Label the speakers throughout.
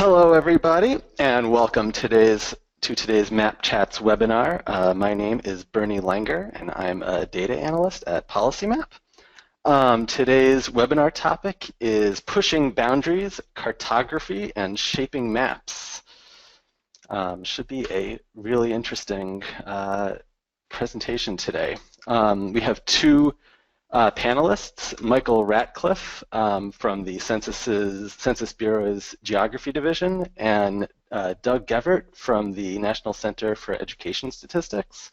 Speaker 1: Hello, everybody, and welcome to today's Mapchats webinar. My name is Bernie Langer, and I'm a data analyst at PolicyMap. Today's webinar topic is pushing boundaries, cartography, and shaping maps. Should be a really interesting presentation today. We have two panelists, Michael Ratcliffe from the Census Bureau's Geography Division and Doug Geverdt from the National Center for Education Statistics.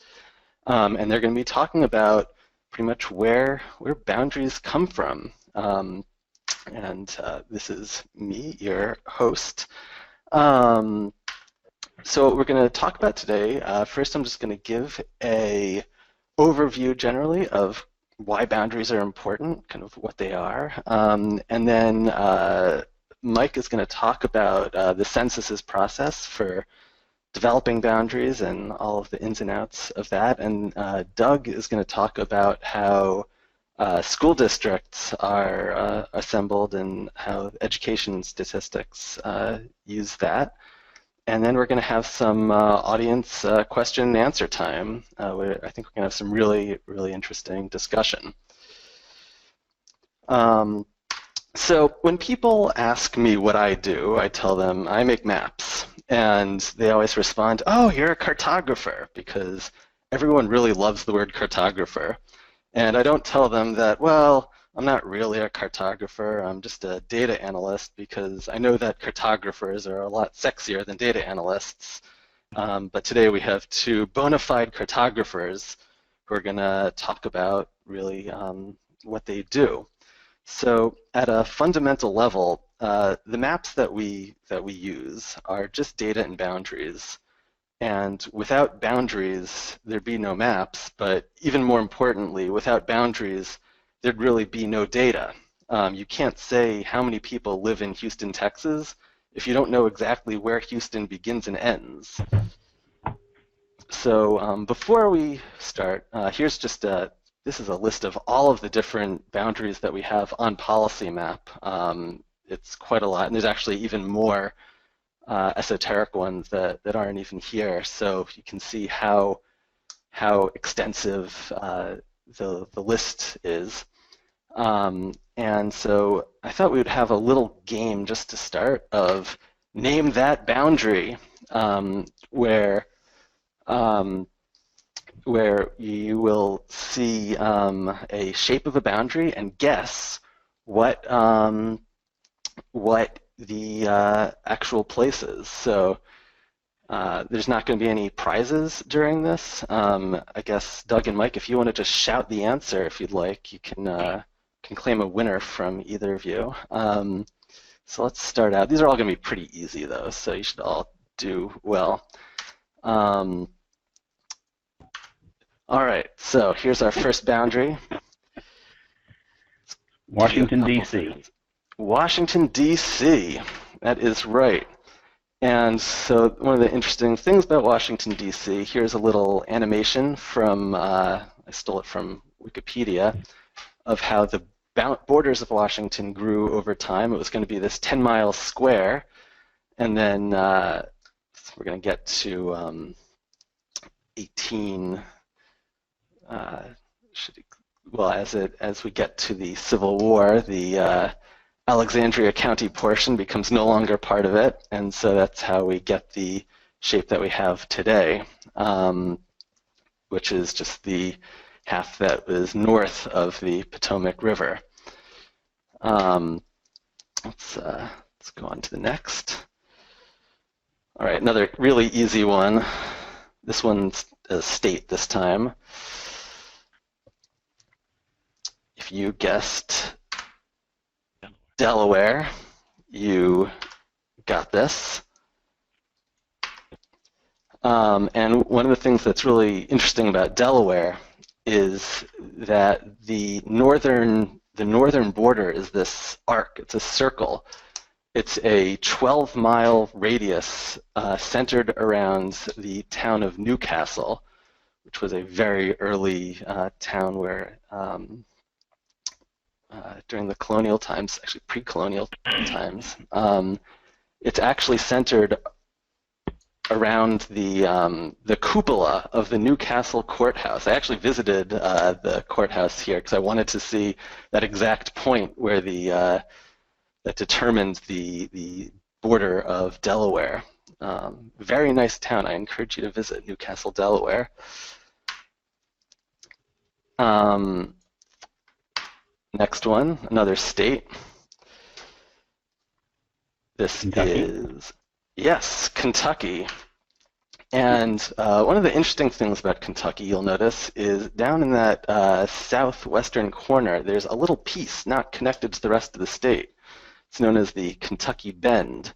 Speaker 1: And they're going to be talking about pretty much where boundaries come from. This is me, your host. So what we're going to talk about today, first I'm just going to give an overview generally of why boundaries are important, kind of what they are. And then Mike is going to talk about the census's process for developing boundaries and all of the ins and outs of that. And Doug is going to talk about how school districts are assembled and how education statistics use that. And then we're going to have some audience question and answer time, where I think we're going to have some really, really interesting discussion. So when people ask me what I do, I tell them I make maps. And they always respond, oh, you're a cartographer, because everyone really loves the word cartographer. And I don't tell them that, well, I'm not really a cartographer, I'm just a data analyst, because I know that cartographers are a lot sexier than data analysts. But today we have two bona fide cartographers who are going to talk about really what they do. So at a fundamental level, the maps that we use are just data and boundaries. And without boundaries, there'd be no maps, but even more importantly, without boundaries, there'd really be no data. You can't say how many people live in Houston, Texas, if you don't know exactly where Houston begins and ends. So before we start, here's just this is a list of all of the different boundaries that we have on PolicyMap. It's quite a lot, and there's actually even more esoteric ones that aren't even here. So you can see how extensive the list is. And so I thought we would have a little game just to start of name that boundary, where you will see a shape of a boundary and guess what the actual place is. So there's not going to be any prizes during this. I guess Doug and Mike, if you want to just shout the answer if you'd like, you can claim a winner from either of you. So let's start out. These are all going to be pretty easy though, so you should all do well. All right, so here's our first boundary.
Speaker 2: Washington, D.C.
Speaker 1: Washington, D.C. That is right. And so one of the interesting things about Washington, D.C., here's a little animation from, I stole it from Wikipedia, of how the borders of Washington grew over time. It was going to be this 10-mile square, and then we're going to get to 18. As we get to the Civil War, the Alexandria County portion becomes no longer part of it, and so that's how we get the shape that we have today, which is just the half that was north of the Potomac River. Let's go on to the next. All right, another really easy one. This one's a state this time. If you guessed Delaware, you got this. And one of the things that's really interesting about Delaware is that the northern border is this arc. It's a circle. It's a 12-mile radius centered around the town of Newcastle, which was a very early town where during the colonial times, actually pre-colonial times, it's actually centered around the cupola of the Newcastle courthouse. I actually visited the courthouse here because I wanted to see that exact point where that determined the border of Delaware. Very nice town. I encourage you to visit Newcastle, Delaware. Next one, another state. This
Speaker 2: Kentucky?
Speaker 1: is, yes, Kentucky. And one of the interesting things about Kentucky, you'll notice, is down in that southwestern corner, there's a little piece not connected to the rest of the state. It's known as the Kentucky Bend.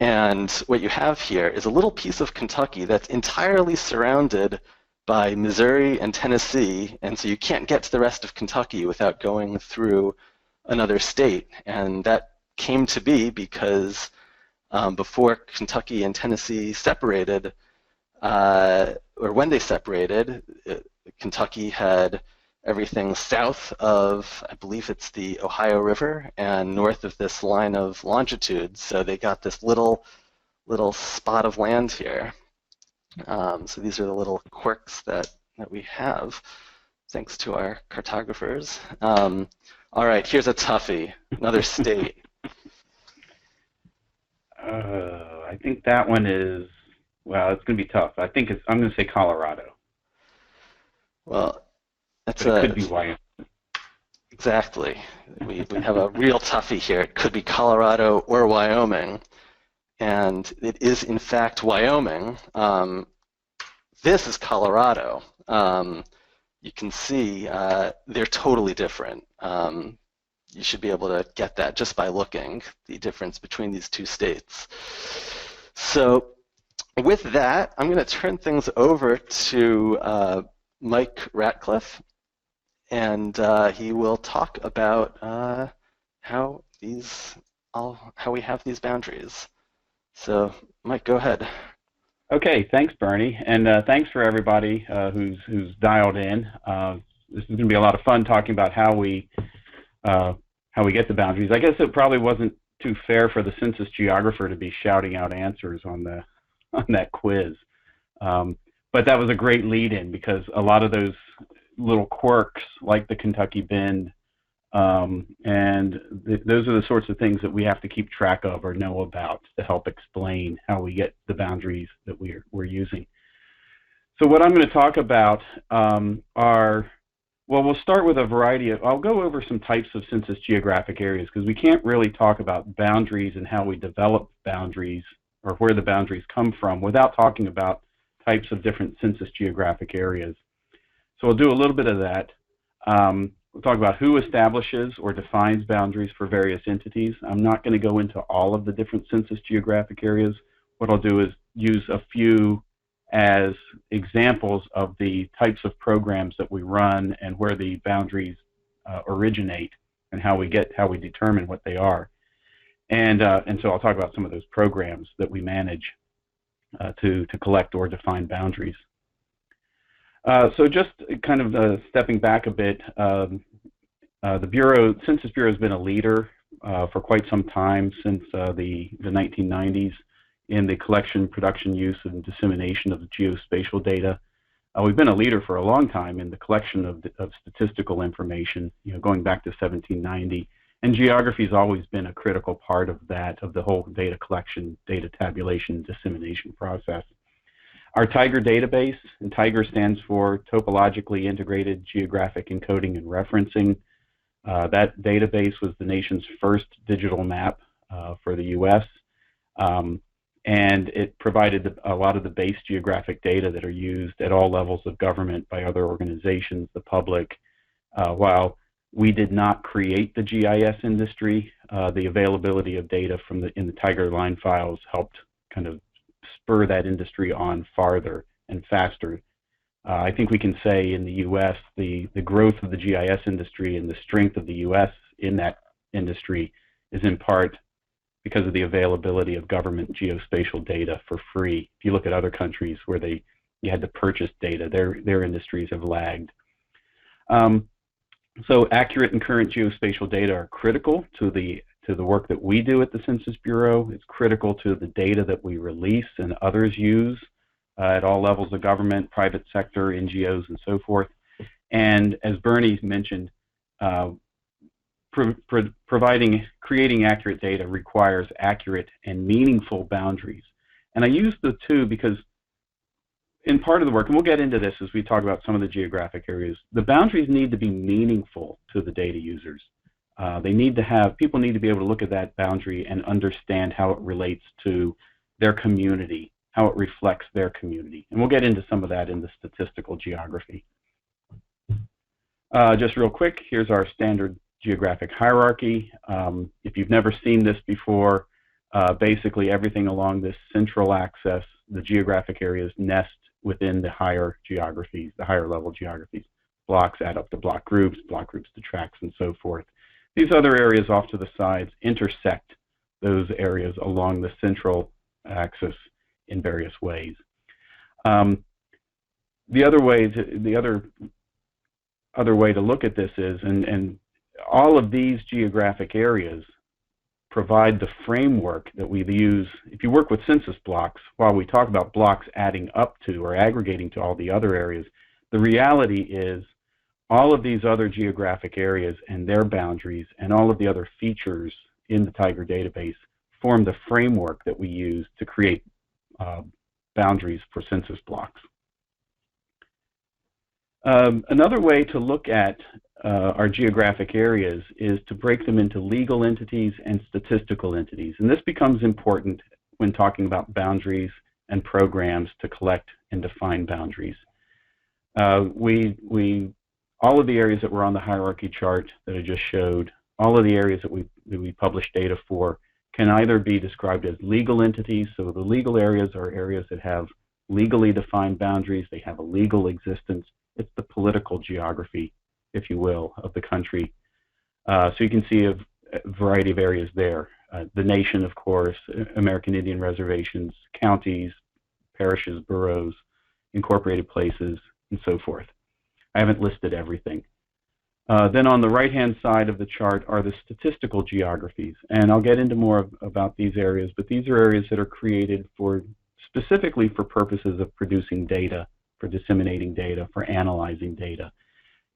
Speaker 1: And what you have here is a little piece of Kentucky that's entirely surrounded by Missouri and Tennessee, and so you can't get to the rest of Kentucky without going through another state. And that came to be because before Kentucky and Tennessee separated, or when they separated, Kentucky had everything south of, I believe it's the Ohio River, and north of this line of longitude. So they got this little spot of land here. So these are the little quirks that we have, thanks to our cartographers. All right, here's a toughie, another state.
Speaker 2: I think that one is, well, it's going to be tough. I'm going to say Colorado.
Speaker 1: Well, it
Speaker 2: could be Wyoming.
Speaker 1: Exactly. We have a real toughie here. It could be Colorado or Wyoming. And it is, in fact, Wyoming. This is Colorado. You can see they're totally different. You should be able to get that just by looking, the difference between these two states. So with that, I'm going to turn things over to Mike Ratcliffe, and he will talk about how we have these boundaries. So Mike, go ahead.
Speaker 2: Okay, thanks, Bernie, and thanks for everybody who's dialed in. This is going to be a lot of fun talking about how we get the boundaries. I guess it probably wasn't too fair for the census geographer to be shouting out answers on that quiz, but that was a great lead-in because a lot of those little quirks, like the Kentucky Bend, and those are the sorts of things that we have to keep track of or know about to help explain how we get the boundaries that we're using. So what I'm going to talk about well, we'll start with a variety of, I'll go over some types of census geographic areas because we can't really talk about boundaries and how we develop boundaries or where the boundaries come from without talking about types of different census geographic areas. So we'll do a little bit of that. We'll talk about who establishes or defines boundaries for various entities. I'm not going to go into all of the different census geographic areas. What I'll do is use a few as examples of the types of programs that we run and where the boundaries originate and how we determine what they are. And so I'll talk about some of those programs that we manage to collect or define boundaries. So just kind of stepping back a bit, the Census Bureau has been a leader for quite some time, since the 1990s, in the collection, production, use, and dissemination of the geospatial data. We've been a leader for a long time in the collection of statistical information, going back to 1790. And geography has always been a critical part of that, of the whole data collection, data tabulation, dissemination process. Our TIGER database, and TIGER stands for Topologically Integrated Geographic Encoding and Referencing. That database was the nation's first digital map for the U.S., and it provided a lot of the base geographic data that are used at all levels of government by other organizations, the public. While we did not create the GIS industry, the availability of data in the TIGER line files helped kind of spur that industry on farther and faster. I think we can say in the U.S. the growth of the GIS industry and the strength of the U.S. in that industry is in part because of the availability of government geospatial data for free. If you look at other countries where you had to purchase data, their industries have lagged. So accurate and current geospatial data are critical to to the work that we do at the Census Bureau. It's critical to the data that we release and others use at all levels of government, private sector, NGOs, and so forth. And as Bernie mentioned, creating accurate data requires accurate and meaningful boundaries. And I use the two because in part of the work, and we'll get into this as we talk about some of the geographic areas, the boundaries need to be meaningful to the data users. People need to be able to look at that boundary and understand how it relates to their community, how it reflects their community. And we'll get into some of that in the statistical geography. Just real quick, here's our standard geographic hierarchy. If you've never seen this before, basically everything along this central axis, the geographic areas nest within the higher geographies, the higher level geographies. Blocks add up to block groups to tracts, and so forth. These other areas off to the sides intersect those areas along the central axis in various ways. The other way to look at this is, and all of these geographic areas provide the framework that we use. If you work with census blocks, while we talk about blocks adding up to or aggregating to all the other areas, the reality is all of these other geographic areas and their boundaries and all of the other features in the Tiger database form the framework that we use to create boundaries for census blocks. Another way to look at our geographic areas is to break them into legal entities and statistical entities. And this becomes important when talking about boundaries and programs to collect and define boundaries. All of the areas that were on the hierarchy chart that I just showed, all of the areas that we publish data for can either be described as legal entities. So the legal areas are areas that have legally defined boundaries. They have a legal existence. It's the political geography, if you will, of the country. So you can see a variety of areas there. The nation, of course, American Indian reservations, counties, parishes, boroughs, incorporated places, and so forth. I haven't listed everything. Then on the right-hand side of the chart are the statistical geographies. And I'll get into more about these areas, but these are areas that are created specifically for purposes of producing data, for disseminating data, for analyzing data.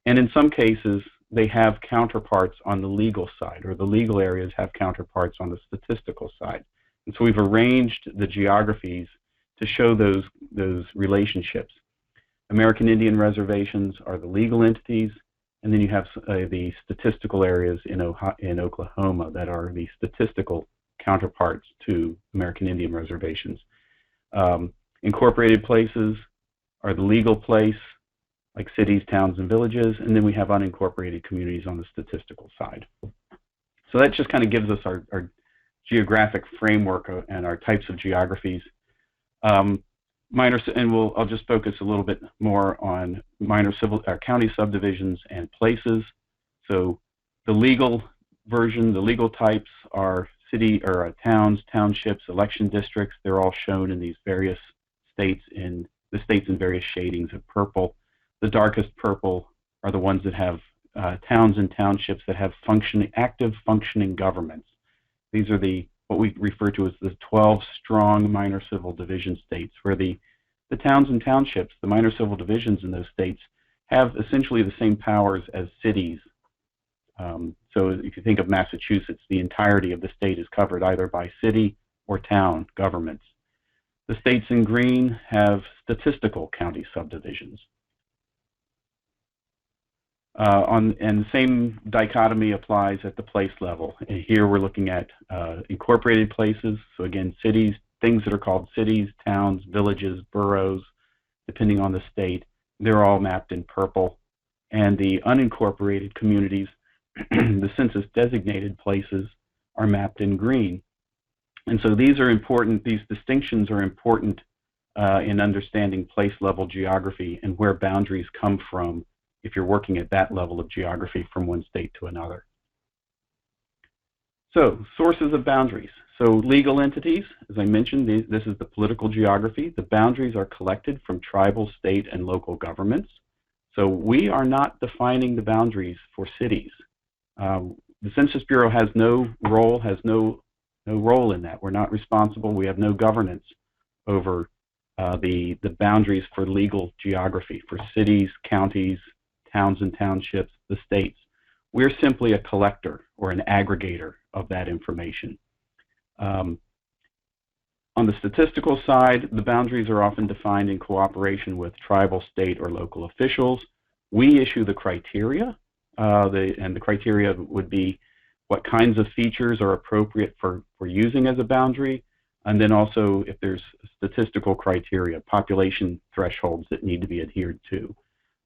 Speaker 2: And in some cases, they have counterparts on the legal side, or the legal areas have counterparts on the statistical side. And so we've arranged the geographies to show those relationships. American Indian reservations are the legal entities, and then you have the statistical areas in Oklahoma that are the statistical counterparts to American Indian reservations. Incorporated places are the legal place, like cities, towns, and villages, and then we have unincorporated communities on the statistical side. So that just kind of gives us our geographic framework and our types of geographies. I'll just focus a little bit more on county subdivisions and places. So the legal version, the legal types are towns, townships, election districts. They're all shown in these various states in various shadings of purple. The darkest purple are the ones that have towns and townships that have active functioning governments. These are what we refer to as the 12 strong minor civil division states, where the towns and townships, the minor civil divisions in those states, have essentially the same powers as cities. So if you think of Massachusetts, the entirety of the state is covered either by city or town governments. The states in green have statistical county subdivisions. And the same dichotomy applies at the place level. And here we're looking at incorporated places. So again, cities, things that are called cities, towns, villages, boroughs, depending on the state, they're all mapped in purple. And the unincorporated communities, the census designated places, are mapped in green. And so these are important, these distinctions are important in understanding place level geography and where boundaries come from if you're working at that level of geography from one state to another. So, sources of boundaries. So legal entities, as I mentioned, this is the political geography. The boundaries are collected from tribal, state, and local governments. So we are not defining the boundaries for cities. The Census Bureau has no role, no role in that. We're not responsible. We have no governance over the boundaries for legal geography, for cities, counties, towns and townships, the states. We're simply a collector or an aggregator of that information. On the statistical side, the boundaries are often defined in cooperation with tribal, state, or local officials. We issue the criteria, and the criteria would be what kinds of features are appropriate for using as a boundary, and then also if there's statistical criteria, population thresholds that need to be adhered to.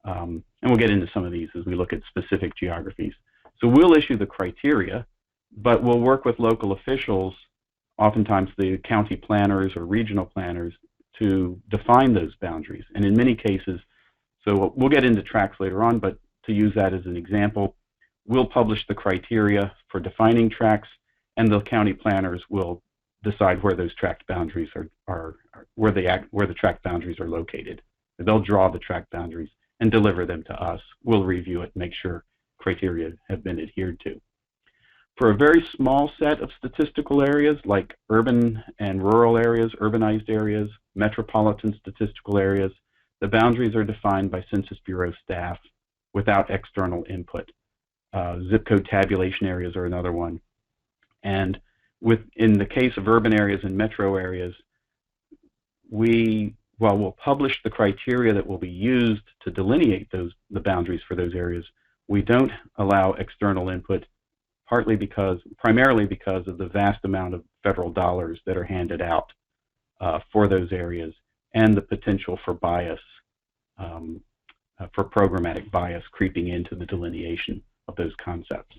Speaker 2: And we'll get into some of these as we look at specific geographies. So we'll issue the criteria, but we'll work with local officials, oftentimes the county planners or regional planners, to define those boundaries. And in many cases, so we'll get into tracts later on, but to use that as an example, we'll publish the criteria for defining tracts, and the county planners will decide where those tract boundaries are where the tract boundaries are located. They'll draw the tract boundaries and deliver them to us. We'll review it and make sure criteria have been adhered to. For a very small set of statistical areas like urban and rural areas, urbanized areas, metropolitan statistical areas, the boundaries are defined by Census Bureau staff without external input. Zip code tabulation areas are another one. And in the case of urban areas and metro areas, while we'll publish the criteria that will be used to delineate the boundaries for those areas, we don't allow external input, primarily because of the vast amount of federal dollars that are handed out for those areas and the potential for bias, for programmatic bias creeping into the delineation of those concepts.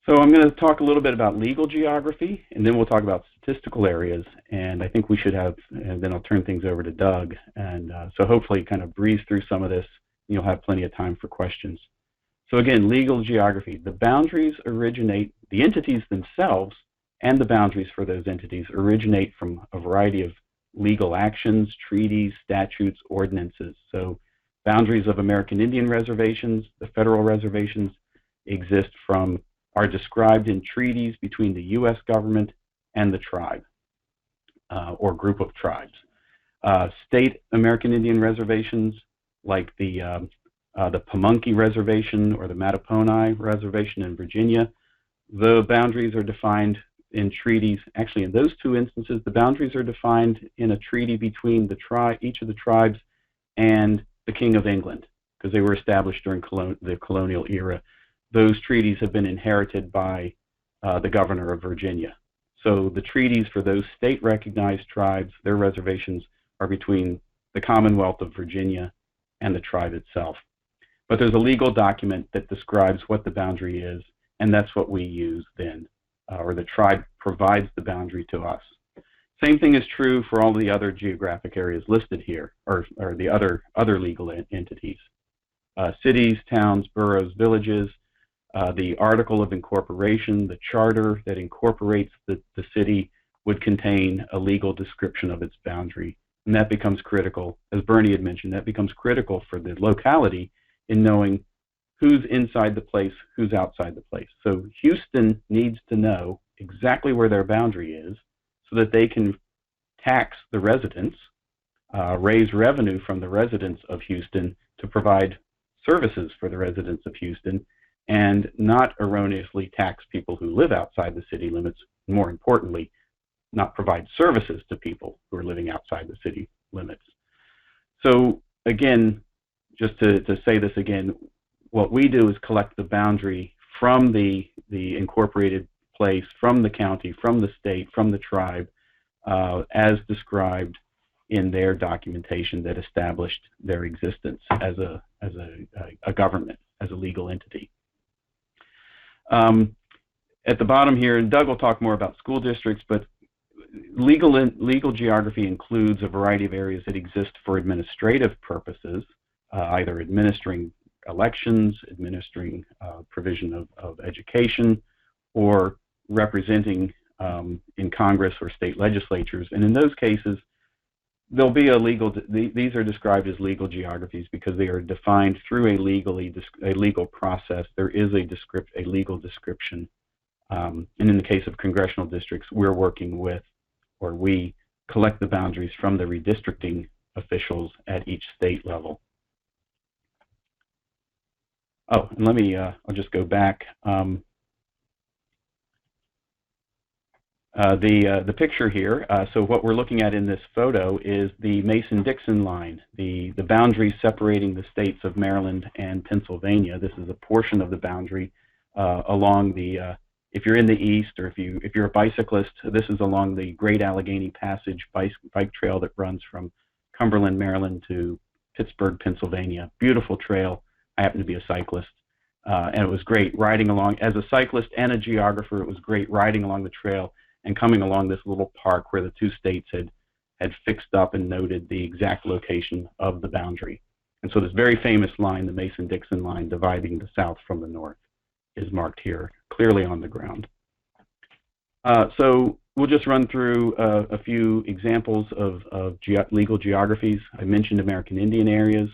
Speaker 2: So I'm going to talk a little bit about legal geography, and then we'll talk about statistical areas, and I think we should have, and then I'll turn things over to Doug, and so hopefully kind of breeze through some of this, and you'll have plenty of time for questions. So again, legal geography. The boundaries originate, the entities themselves and the boundaries for those entities originate from a variety of legal actions, treaties, statutes, ordinances. So boundaries of American Indian reservations, the federal reservations are described in treaties between the U.S. government and the tribe or group of tribes. State American Indian reservations like the Pamunkey Reservation or the Mattaponi Reservation in Virginia, the boundaries are defined in treaties. Actually, in those two instances, the boundaries are defined in a treaty between each of the tribes and the King of England, because they were established during the colonial era. Those treaties have been inherited by the governor of Virginia. So the treaties for those state-recognized tribes, their reservations, are between the Commonwealth of Virginia and the tribe itself. But there's a legal document that describes what the boundary is, and that's what we use then, or the tribe provides the boundary to us. Same thing is true for all the other geographic areas listed here, or the other legal entities. Cities, towns, boroughs, villages, the article of incorporation, the charter that incorporates the city would contain a legal description of its boundary. And that becomes critical, as Bernie had mentioned, that becomes critical for the locality in knowing who's inside the place, who's outside the place. So Houston needs to know exactly where their boundary is so that they can tax the residents, raise revenue from the residents of Houston to provide services for the residents of Houston, and not erroneously tax people who live outside the city limits, more importantly, not provide services to people who are living outside the city limits. So again, just to say this again, what we do is collect the boundary from the incorporated place, from the county, from the state, from the tribe, as described in their documentation that established their existence as a government, as a legal entity. At the bottom here, and Doug will talk more about school districts, but legal geography includes a variety of areas that exist for administrative purposes, either administering elections, administering provision of education, or representing in Congress or state legislatures. And in those cases, there'll be a legal. These are described as legal geographies because they are defined through a legal process. There is a legal description, and in the case of congressional districts, we're working with, or we collect the boundaries from the redistricting officials at each state level. Oh, and let me. I'll just go back. The picture here, so what we're looking at in this photo is the Mason-Dixon line, the boundary separating the states of Maryland and Pennsylvania. This is a portion of the boundary along the, if you're in the east or if you're a bicyclist, this is along the Great Allegheny Passage bike trail that runs from Cumberland, Maryland to Pittsburgh, Pennsylvania. Beautiful trail. I happen to be a cyclist. And it was great riding along. As a cyclist and a geographer, it was great riding along the trail and coming along this little park where the two states had fixed up and noted the exact location of the boundary. And so this very famous line, the Mason-Dixon line, dividing the South from the North, is marked here, clearly on the ground. So we'll just run through a few examples of legal geographies. I mentioned American Indian areas.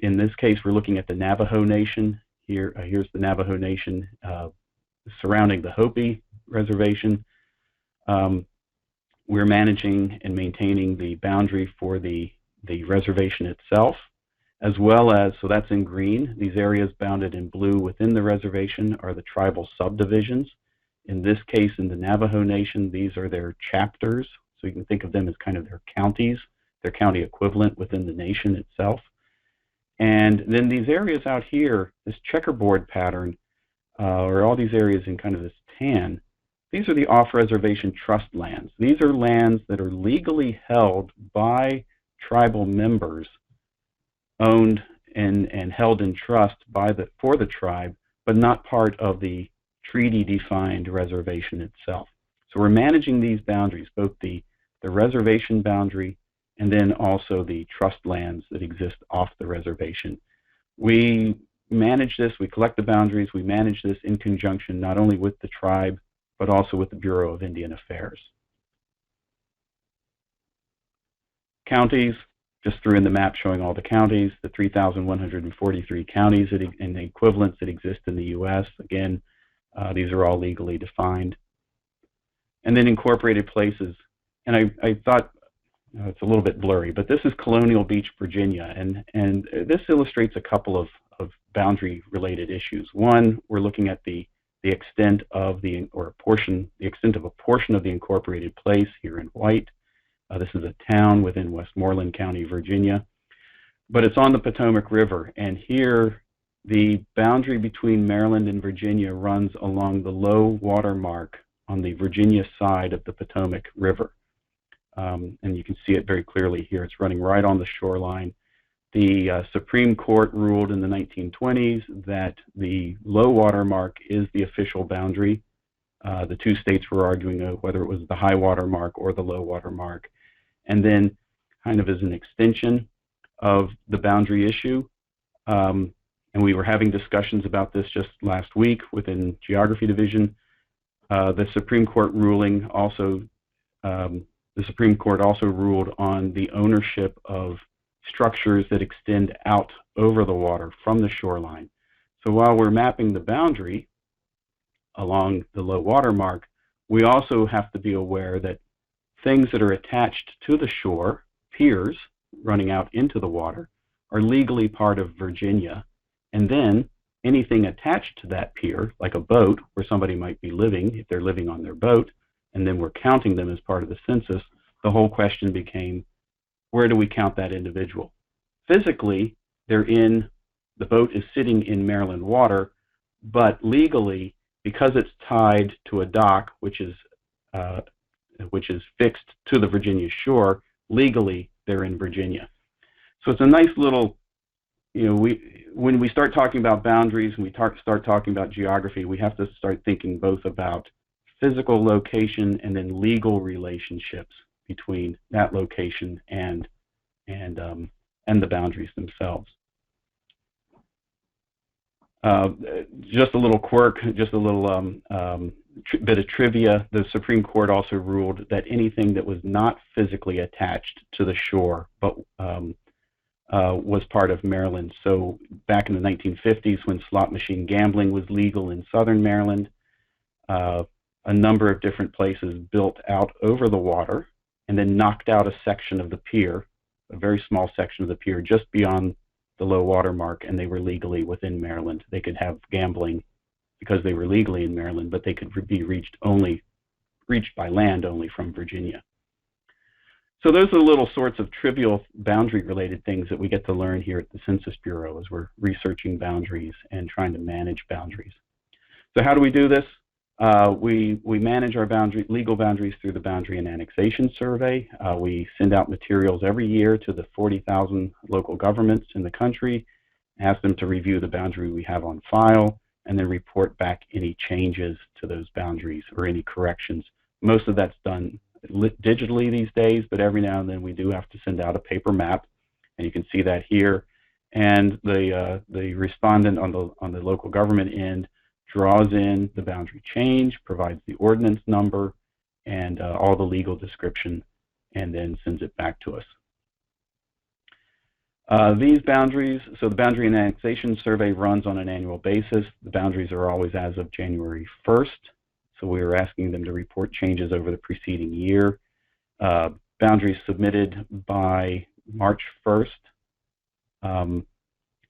Speaker 2: In this case, we're looking at the Navajo Nation. Here's the Navajo Nation surrounding the Hopi Reservation. We're managing and maintaining the boundary for the reservation itself, as well as, so that's in green, these areas bounded in blue within the reservation are the tribal subdivisions. In this case, in the Navajo Nation, these are their chapters, so you can think of them as kind of their counties, their county equivalent within the nation itself. And then these areas out here, this checkerboard pattern, or all these areas in kind of this tan, these are the off-reservation trust lands. These are lands that are legally held by tribal members, owned and held in trust for the tribe, but not part of the treaty-defined reservation itself. So we're managing these boundaries, both the reservation boundary and then also the trust lands that exist off the reservation. We manage this, we collect the boundaries, we manage this in conjunction not only with the tribe, but also with the Bureau of Indian Affairs. Counties, just threw in the map showing all the counties, the 3,143 counties and the equivalents that exist in the U.S. Again, these are all legally defined. And then incorporated places. And I thought, it's a little bit blurry, but this is Colonial Beach, Virginia, and this illustrates a couple of boundary-related issues. One, we're looking at the extent of the extent of a portion of the incorporated place here in white. This is a town within Westmoreland County, Virginia, but it's on the Potomac River, and here the boundary between Maryland and Virginia runs along the low water mark on the Virginia side of the Potomac River. And you can see it very clearly here. It's running right on the shoreline. The Supreme Court ruled in the 1920s that the low water mark is the official boundary. The two states were arguing whether it was the high water mark or the low water mark. And then, kind of as an extension of the boundary issue, and we were having discussions about this just last week within Geography Division, the Supreme Court ruling also, the Supreme Court also ruled on the ownership of structures that extend out over the water from the shoreline. So while we're mapping the boundary along the low water mark, we also have to be aware that things that are attached to the shore, piers running out into the water, are legally part of Virginia. And then anything attached to that pier, like a boat where somebody might be living, if they're living on their boat, and then we're counting them as part of the census, the whole question became, where do we count that individual? Physically, the boat is sitting in Maryland water, but legally, because it's tied to a dock, which is fixed to the Virginia shore, legally, they're in Virginia. So it's a nice little, when we start talking about boundaries and we start talking about geography, we have to start thinking both about physical location and then legal relationships between that location and the boundaries themselves. Just a little quirk, just a little bit of trivia. The Supreme Court also ruled that anything that was not physically attached to the shore but was part of Maryland. So back in the 1950s, when slot machine gambling was legal in southern Maryland, a number of different places built out over the water and then knocked out a section of the pier, a very small section of the pier just beyond the low water mark, and they were legally within Maryland. They could have gambling because they were legally in Maryland, but they could be reached by land only from Virginia. So those are the little sorts of trivial boundary-related things that we get to learn here at the Census Bureau as we're researching boundaries and trying to manage boundaries. So how do we do this? We manage our legal boundaries through the Boundary and Annexation Survey. We send out materials every year to the 40,000 local governments in the country, ask them to review the boundary we have on file, and then report back any changes to those boundaries or any corrections. Most of that's done digitally these days, but every now and then we do have to send out a paper map, and you can see that here. And the respondent on the local government end draws in the boundary change, provides the ordinance number, and all the legal description, and then sends it back to us. These boundaries, so the Boundary and Annexation Survey runs on an annual basis. The boundaries are always as of January 1st, so we are asking them to report changes over the preceding year. Boundaries submitted by March 1st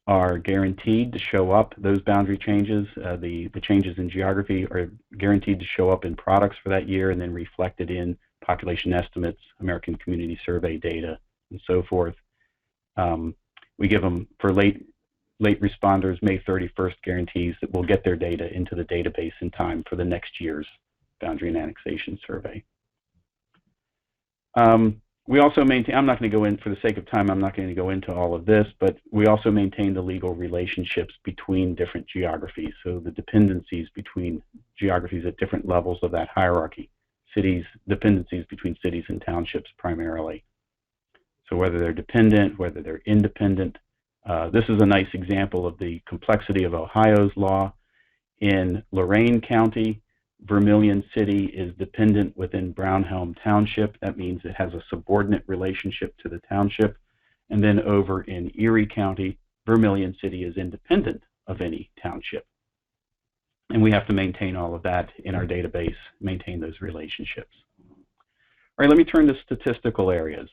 Speaker 2: are guaranteed to show up. Those boundary changes, the changes in geography, are guaranteed to show up in products for that year and then reflected in population estimates, American Community Survey data, and so forth. We give them, for late responders, May 31st guarantees that we'll get their data into the database in time for the next year's Boundary and Annexation Survey. We also maintain, I'm not going to go in, for the sake of time, I'm not going to go into all of this, but we also maintain the legal relationships between different geographies, so the dependencies between geographies at different levels of that hierarchy. Cities, dependencies between cities and townships primarily. So whether they're dependent, whether they're independent. This is a nice example of the complexity of Ohio's law. In Lorain County, Vermilion City is dependent within Brownhelm Township. That means it has a subordinate relationship to the township. And then over in Erie County, Vermilion City is independent of any township. And we have to maintain all of that in our database, maintain those relationships. All right, let me turn to statistical areas.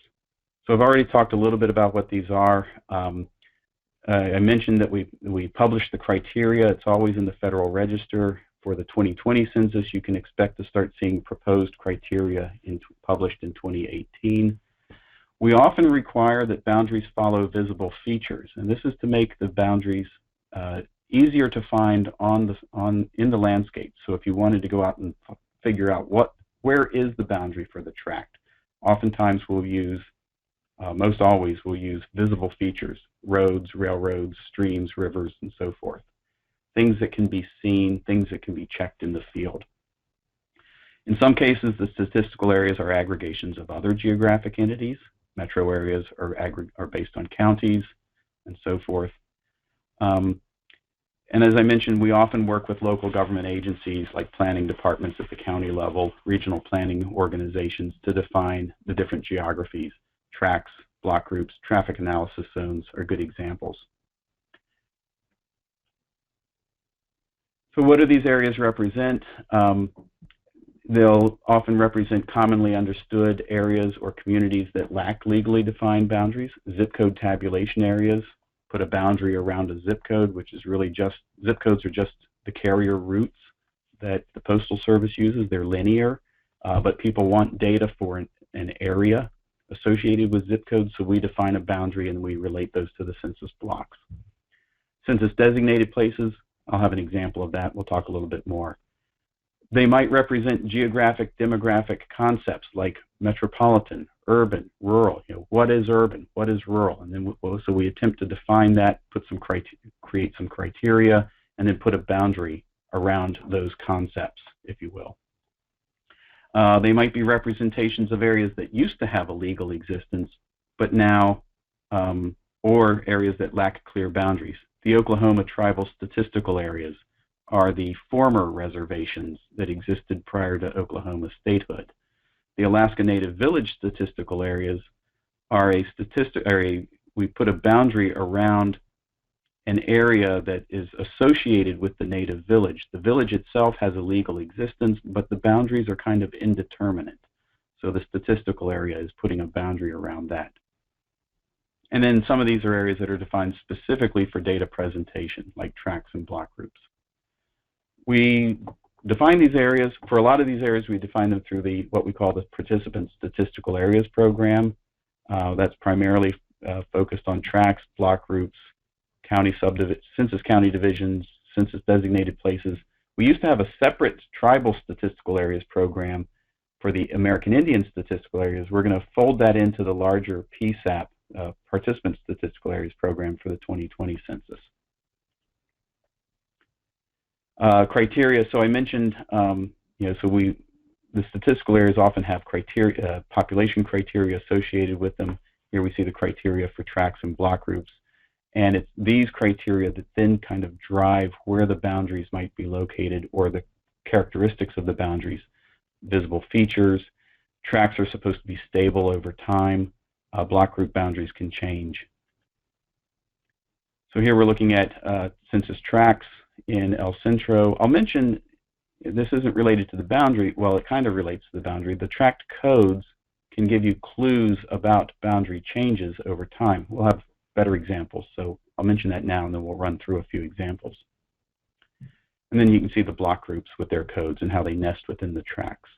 Speaker 2: So I've already talked a little bit about what these are. I mentioned that we publish the criteria. It's always in the Federal Register. For the 2020 census, you can expect to start seeing proposed criteria published in 2018. We often require that boundaries follow visible features, and this is to make the boundaries easier to find in the landscape. So if you wanted to go out and figure out where is the boundary for the tract, oftentimes we'll use, most always we'll use visible features, roads, railroads, streams, rivers, and so forth. Things that can be seen, things that can be checked in the field. In some cases, the statistical areas are aggregations of other geographic entities. Metro areas are based on counties, and so forth. And as I mentioned, we often work with local government agencies like planning departments at the county level, regional planning organizations to define the different geographies. Tracts, block groups, traffic analysis zones are good examples. So what do these areas represent? They'll often represent commonly understood areas or communities that lack legally defined boundaries. Zip code tabulation areas put a boundary around a zip code, which is really just, zip codes are just the carrier routes that the Postal Service uses. They're linear, but people want data for an area associated with zip codes, so we define a boundary and we relate those to the census blocks. Census designated places, I'll have an example of that. We'll talk a little bit more. They might represent geographic, demographic concepts like metropolitan, urban, rural. What is urban? What is rural? And then so we attempt to define that, create some criteria, and then put a boundary around those concepts, if you will. They might be representations of areas that used to have a legal existence, but now, or areas that lack clear boundaries. The Oklahoma Tribal Statistical Areas are the former reservations that existed prior to Oklahoma statehood. The Alaska Native Village Statistical Areas are we put a boundary around an area that is associated with the native village. The village itself has a legal existence, but the boundaries are kind of indeterminate. So the statistical area is putting a boundary around that. And then some of these are areas that are defined specifically for data presentation, like tracts and block groups. We define these areas. For a lot of these areas, we define them through what we call the Participant Statistical Areas Program. That's primarily focused on tracts, block groups, census county divisions, census designated places. We used to have a separate Tribal Statistical Areas Program for the American Indian Statistical Areas. We're going to fold that into the larger PSAP, Participant Statistical Areas Program, for the 2020 census. Criteria. So I mentioned, the statistical areas often have criteria, population criteria associated with them. Here we see the criteria for tracts and block groups, and it's these criteria that then kind of drive where the boundaries might be located or the characteristics of the boundaries. Visible features. Tracts are supposed to be stable over time. Block group boundaries can change. So here we're looking at census tracts in El Centro. I'll mention this isn't related to the boundary. Well, it kind of relates to the boundary. The tract codes can give you clues about boundary changes over time. We'll have better examples, so I'll mention that now, and then we'll run through a few examples. And then you can see the block groups with their codes and how they nest within the tracts.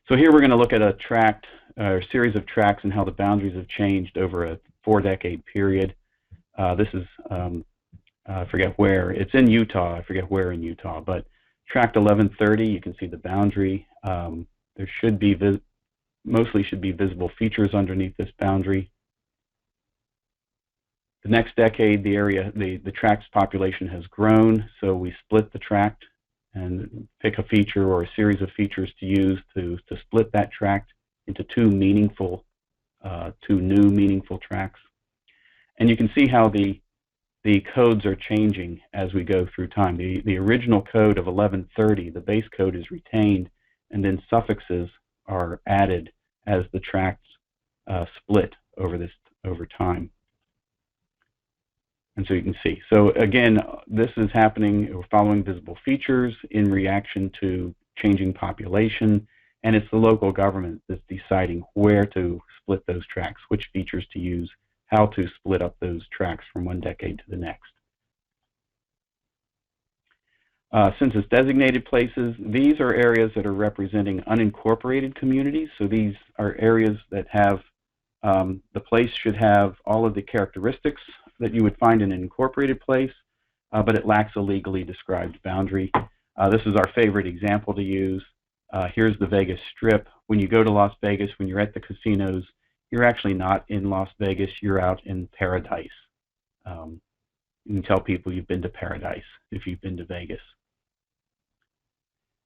Speaker 2: So here we're going to look at a tract, or a series of tracts, and how the boundaries have changed over a 4-decade period. This is, I forget where, it's in Utah, I forget where in Utah, but tract 1130, you can see the boundary. There should be, mostly should be visible features underneath this boundary. The next decade, the tract's population has grown, so we split the tract and pick a feature or a series of features to use to split that tract into two new meaningful tracts. And you can see how the codes are changing as we go through time. The original code of 1130, the base code, is retained, and then suffixes are added as the tracts split over time. And so you can see. So again, this is happening, we're following visible features in reaction to changing population, and it's the local government that's deciding where to split those tracts, which features to use, how to split up those tracts from one decade to the next. Census designated places, these are areas that are representing unincorporated communities. So these are areas that have, the place should have all of the characteristics that you would find in an incorporated place, but it lacks a legally described boundary. This is our favorite example to use. Here's the Vegas Strip. When you go to Las Vegas, when you're at the casinos, you're actually not in Las Vegas, you're out in paradise. You can tell people you've been to paradise if you've been to Vegas.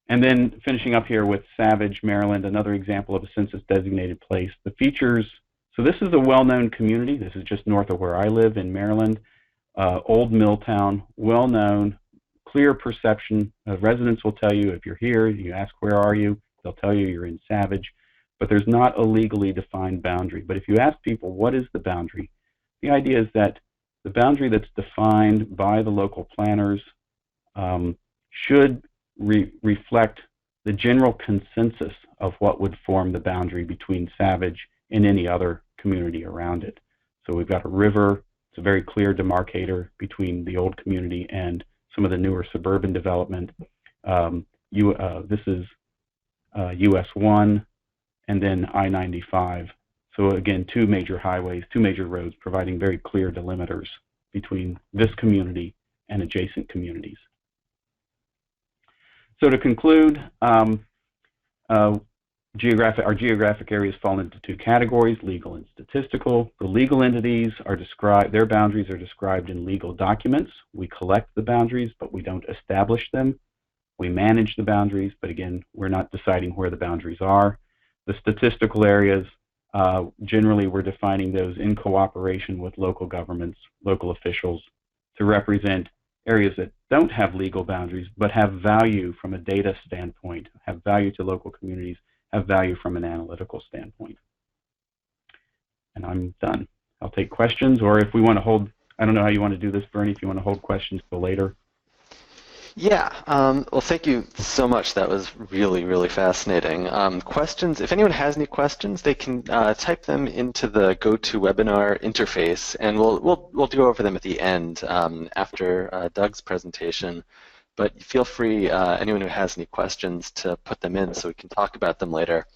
Speaker 2: And then finishing up here with Savage, Maryland, another example of a census designated place. The features, so this is a well-known community. This is just north of where I live in Maryland. Old Milltown, well-known, clear perception. Residents will tell you if you're here, you ask where are you, they'll tell you you're in Savage. But there's not a legally defined boundary. But if you ask people what is the boundary, the idea is that the boundary that's defined by the local planners should reflect the general consensus of what would form the boundary between Savage and any other community around it. So we've got a river. It's a very clear demarcator between the old community and some of the newer suburban development. This is US 1 and then I-95. So again, two major highways, two major roads, providing very clear delimiters between this community and adjacent communities. So to conclude, our geographic areas fall into two categories, legal and statistical. The legal entities are described, their boundaries are described in legal documents. We collect the boundaries, but we don't establish them. We manage the boundaries, but again, we're not deciding where the boundaries are. The statistical areas Generally, we're defining those in cooperation with local governments, local officials, to represent areas that don't have legal boundaries but have value from a data standpoint, have value to local communities, have value from an analytical standpoint. And I'm done. I'll take questions, or if we want to hold, I don't know how you want to do this, Bernie, if you want to hold questions till later.
Speaker 1: Yeah, well, thank you so much. That was really, really fascinating. Questions, if anyone has any questions, they can type them into the GoToWebinar interface, and we'll go over them at the end after Doug's presentation. But feel free, anyone who has any questions, to put them in so we can talk about them later.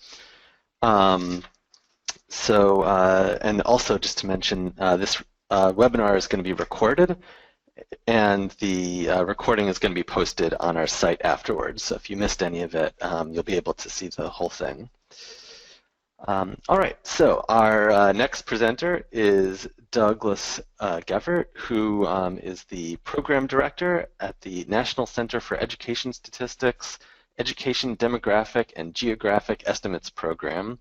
Speaker 1: And also just to mention, this webinar is going to be recorded, and the recording is going to be posted on our site afterwards. So if you missed any of it, you'll be able to see the whole thing. All right, so our next presenter is Douglas Geverdt, who is the Program Director at the National Center for Education Statistics, Education Demographic and Geographic Estimates Program.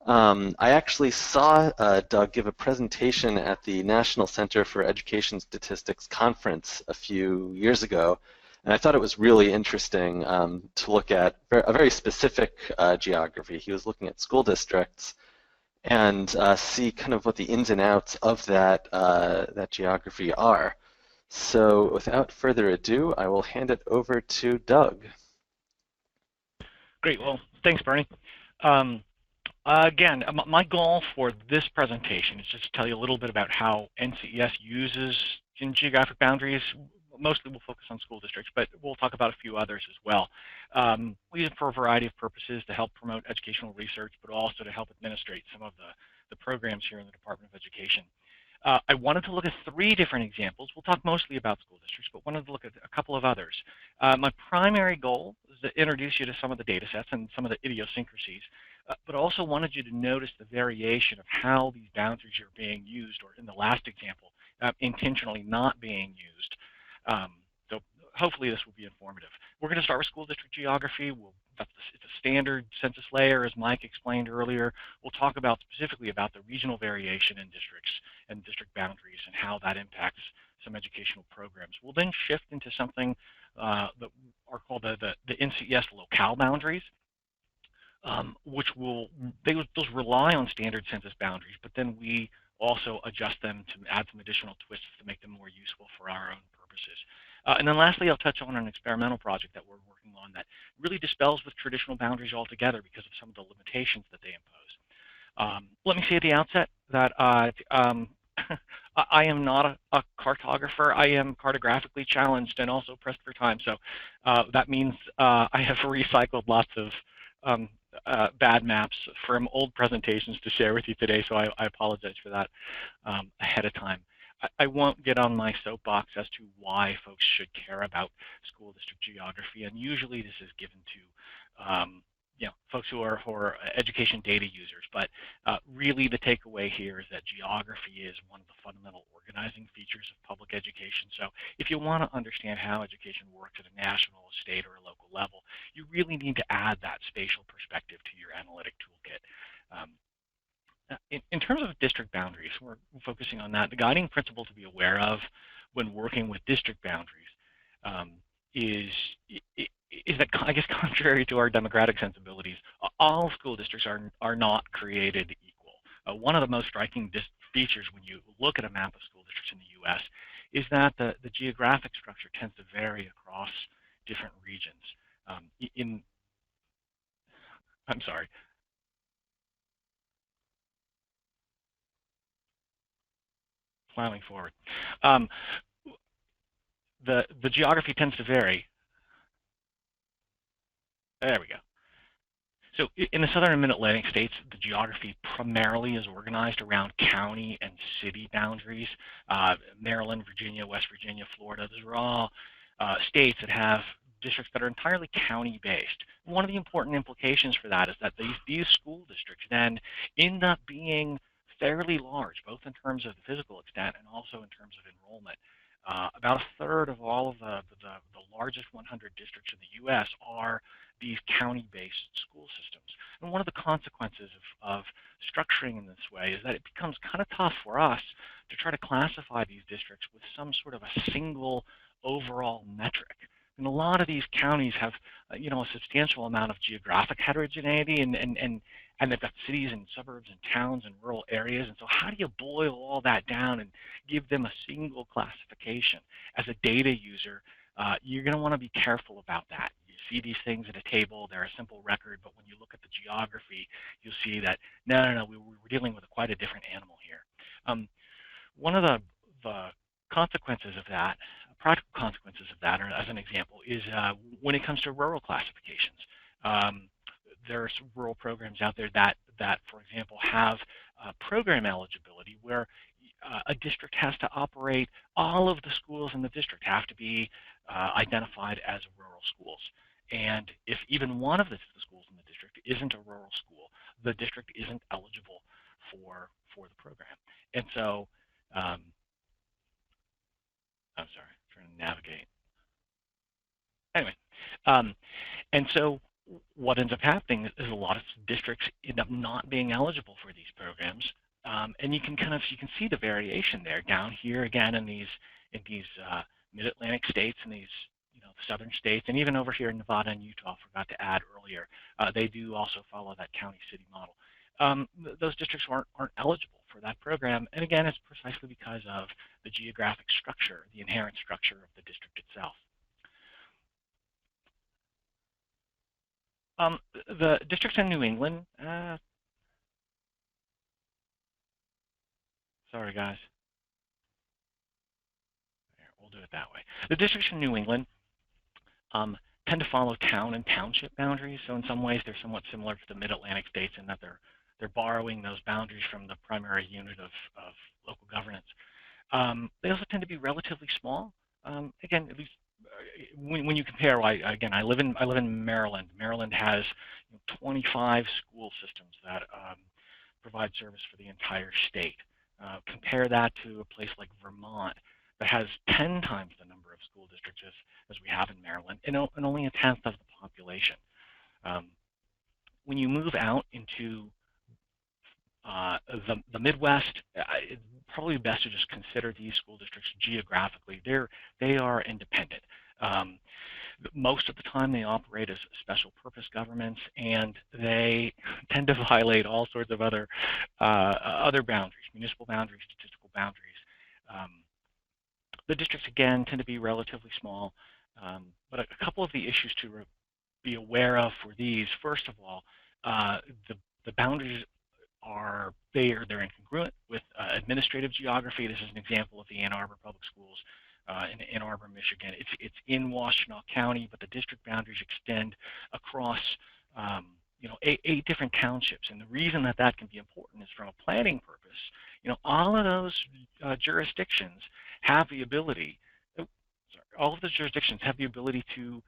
Speaker 1: I actually saw Doug give a presentation at the National Center for Education Statistics conference a few years ago, and I thought it was really interesting to look at a very specific geography. He was looking at school districts and see kind of what the ins and outs of that, that geography are. So without further ado, I will hand it over to Doug.
Speaker 3: Great. Well, thanks, Bernie. Again, my goal for this presentation is just to tell you a little bit about how NCES uses in geographic boundaries. Mostly we'll focus on school districts, but we'll talk about a few others as well. We use it for a variety of purposes to help promote educational research, but also to help administrate some of the programs here in the Department of Education. I wanted to look at 3 different examples. We'll talk mostly about school districts, but wanted to look at a couple of others. My primary goal is to introduce you to some of the data sets and some of the idiosyncrasies, but also wanted you to notice the variation of how these boundaries are being used, or in the last example, intentionally not being used. So hopefully this will be informative. We're going to start with school district geography. It's a standard census layer, as Mike explained earlier. We'll talk about specifically about the regional variation in districts and district boundaries and how that impacts some educational programs. We'll then shift into something that are called the NCES locale boundaries, which those rely on standard census boundaries, but then we also adjust them to add some additional twists to make them more useful for our own purposes. And then lastly, I'll touch on an experimental project that we're working on that really dispels with traditional boundaries altogether because of some of the limitations that they impose. Let me say at the outset that I am not a cartographer. I am cartographically challenged and also pressed for time. So that means I have recycled lots of bad maps from old presentations to share with you today, so I apologize for that ahead of time. I won't get on my soapbox as to why folks should care about school district geography, and usually this is given to folks who are education data users, but really the takeaway here is that geography is one of the fundamental organizing features of public education. So if you want to understand how education works at a national, state, or a local level, you really need to add that spatial perspective to your analytic toolkit. In terms of district boundaries, we're focusing on that. The guiding principle to be aware of when working with district boundaries is that, I guess, contrary to our democratic sensibilities, all school districts are not created equal. One of the most striking features when you look at a map of school districts in the U.S. is that the geographic structure tends to vary across different regions. I'm sorry. Plowing forward. The geography tends to vary. There we go. So in the southern and mid-Atlantic states, the geography primarily is organized around county and city boundaries. Maryland, Virginia, West Virginia, Florida, those are all states that have districts that are entirely county-based. One of the important implications for that is that these school districts then end up being fairly large, both in terms of the physical extent and also in terms of enrollment. About a third of all of the largest 100 districts in the U.S. are these county-based school systems. And one of the consequences of structuring in this way is that it becomes kind of tough for us to try to classify these districts with some sort of a single overall metric. And a lot of these counties have, a substantial amount of geographic heterogeneity, and they've got cities and suburbs and towns and rural areas. And so how do you boil all that down and give them a single classification? As a data user, you're going to want to be careful about that. You see these things in a table, they're a simple record, but when you look at the geography, you'll see that, no, we're dealing with quite a different animal here. One of the consequences of that, practical consequences of that, or as an example, is when it comes to rural classifications. There are some rural programs out there that for example, have program eligibility where a district has to operate, all of the schools in the district have to be identified as rural schools. And if even one of the schools in the district isn't a rural school, the district isn't eligible for the program. And so, I'm sorry, I'm trying to navigate. Anyway, and so what ends up happening is a lot of districts end up not being eligible for these programs, and you can see the variation there down here again in these mid-Atlantic states and these southern states, and even over here in Nevada and Utah. I forgot to add earlier, they do also follow that county-city model. Those districts aren't eligible for that program, and again, it's precisely because of the geographic structure, the inherent structure of the district itself. The districts in New England, sorry guys, we'll do it that way. The districts in New England tend to follow town and township boundaries, so in some ways they're somewhat similar to the mid-Atlantic states in that they're borrowing those boundaries from the primary unit of local governance. They also tend to be relatively small. Again, at least when you compare, again, I live in Maryland. Maryland has 25 school systems that provide service for the entire state. Compare that to a place like Vermont that has 10 times the number of school districts as we have in Maryland, and only a tenth of the population. When you move out into the Midwest, it's probably best to just consider these school districts geographically. They are independent. Most of the time they operate as special purpose governments, and they tend to violate all sorts of other boundaries, municipal boundaries, statistical boundaries. The districts, again, tend to be relatively small, but a couple of the issues to be aware of for these, first of all, the boundaries they're incongruent with administrative geography. This is an example of the Ann Arbor Public Schools in Ann Arbor, Michigan. It's in Washtenaw County, but the district boundaries extend across 8 different townships. And the reason that can be important is from a planning purpose. All of those jurisdictions have the ability. All of those jurisdictions have the ability to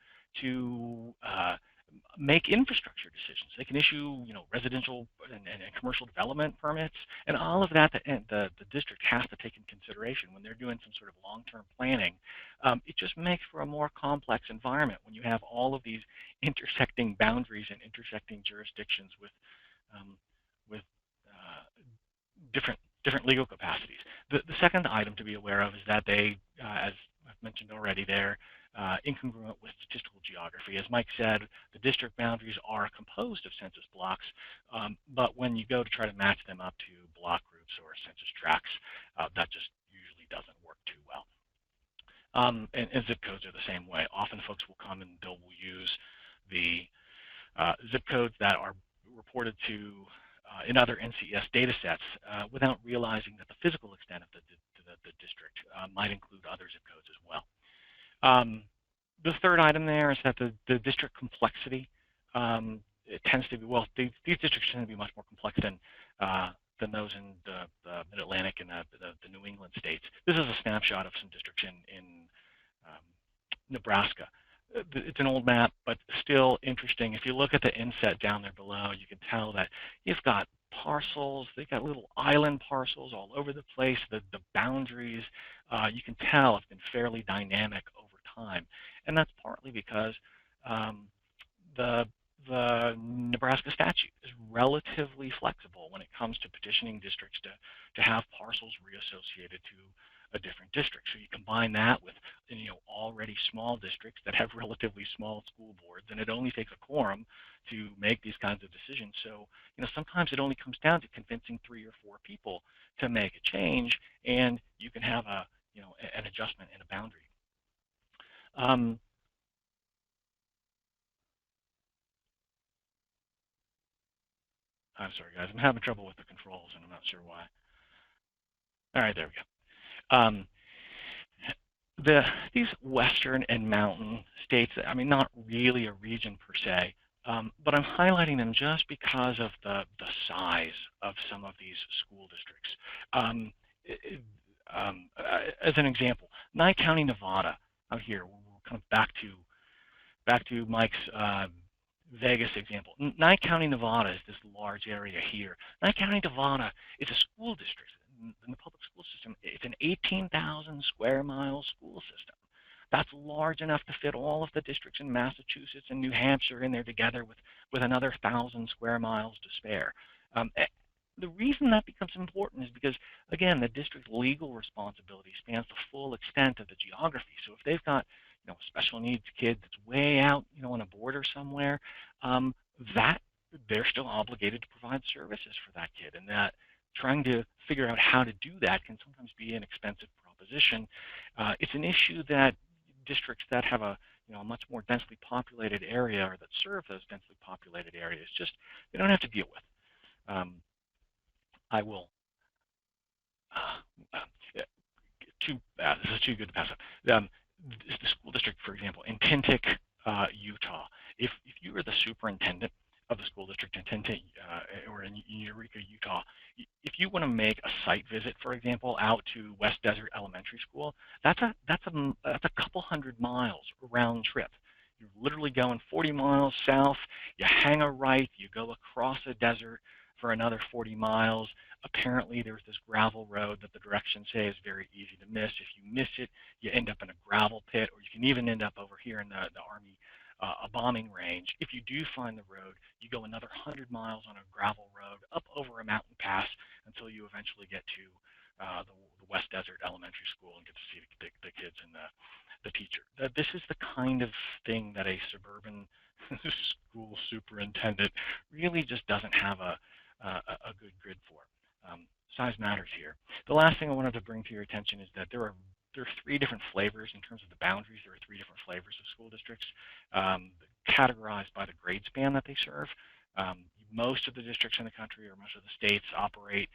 Speaker 3: make infrastructure decisions. They can issue, residential and commercial development permits, and all of that the district has to take in consideration when they're doing some sort of long-term planning. It just makes for a more complex environment when you have all of these intersecting boundaries and intersecting jurisdictions with different legal capacities. The second item to be aware of is that they, as I've mentioned already, they're incongruent with statistical geography. As Mike said, the district boundaries are composed of census blocks, but when you go to try to match them up to block groups or census tracts, that just usually doesn't work too well. And zip codes are the same way. Often folks will come and they'll use the zip codes that are reported to in other NCES data sets without realizing that the physical extent of the district might include other zip codes as well. The third item there is that the district complexity, it tends to be, these districts tend to be much more complex than those in the Mid-Atlantic and the New England states. This is a snapshot of some districts in Nebraska. It's an old map, but still interesting. If you look at the inset down there below, you can tell that you've got parcels. They've got little island parcels all over the place. The boundaries, you can tell, have been fairly dynamic over time. And that's partly because the the Nebraska statute is relatively flexible when it comes to petitioning districts to have parcels reassociated to a different district. So you combine that with already small districts that have relatively small school boards, and it only takes a quorum to make these kinds of decisions. So sometimes it only comes down to convincing 3 or 4 people to make a change, and you can have an adjustment in a boundary. I'm sorry, guys. I'm having trouble with the controls, and I'm not sure why. All right, there we go. These western and mountain states, I mean, not really a region per se, but I'm highlighting them just because of the size of some of these school districts. As an example, Nye County, Nevada, out here, we're kind of back to Mike's Vegas example. Nye County, Nevada is this large area here. Nye County, Nevada is a school district in the public school system. It's an 18,000 square mile school system. That's large enough to fit all of the districts in Massachusetts and New Hampshire in there together with another 1,000 square miles to spare. The reason that becomes important is because, again, the district's legal responsibility spans the full extent of the geography. So if they've got special needs kid that's way out, on a border somewhere, that they're still obligated to provide services for that kid, and that trying to figure out how to do that can sometimes be an expensive proposition. It's an issue that districts that have a much more densely populated area, or that serve those densely populated areas, just they don't have to deal with. I will. This is too good to pass up. The school district, for example, in Tintic, Utah. If you were the superintendent of the school district in Tintic or in Eureka, Utah, if you want to make a site visit, for example, out to West Desert Elementary School, that's a couple hundred miles round trip. You're literally going 40 miles south. You hang a right. You go across a desert for another 40 miles. Apparently, there's this gravel road that the directions say is very easy to miss. If you miss it, you end up in a gravel pit, or you can even end up over here in the Army a bombing range. If you do find the road, you go another 100 miles on a gravel road up over a mountain pass until you eventually get to the West Desert Elementary School and get to see the kids and the teacher. This is the kind of thing that a suburban school superintendent really just doesn't have a good grid for. Size matters here. The last thing I wanted to bring to your attention is that there are 3 different flavors in terms of the boundaries. There are 3 different flavors of school districts, categorized by the grade span that they serve. Most of the districts in the country, or most of the states, operate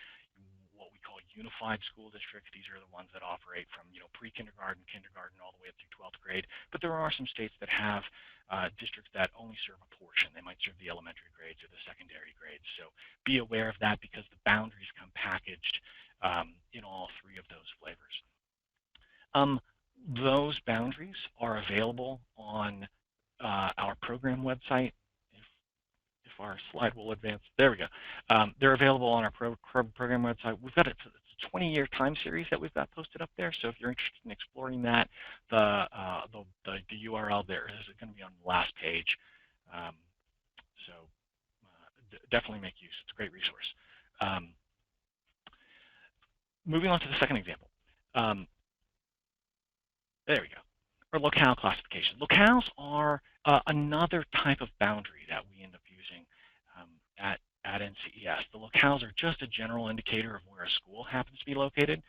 Speaker 3: what we call unified school districts. These are the ones that operate from pre-kindergarten, kindergarten, all the way up through 12th grade. But there are some states that have districts that only serve a portion. They might serve the elementary grades or the secondary grades. So be aware of that, because the boundaries come packaged in all 3 of those flavors. Those boundaries are available on our program website. If our slide will advance, there we go. They're available on our program website. We've got it's a 20-year time series that we've got posted up there. So if you're interested in exploring that, the URL there is going to be on the last page. So definitely make use. It's a great resource. Moving on to the second example. There we go. Or locale classification. Locales are another type of boundary that we end up using at NCES. The locales are just a general indicator of where a school happens to be located.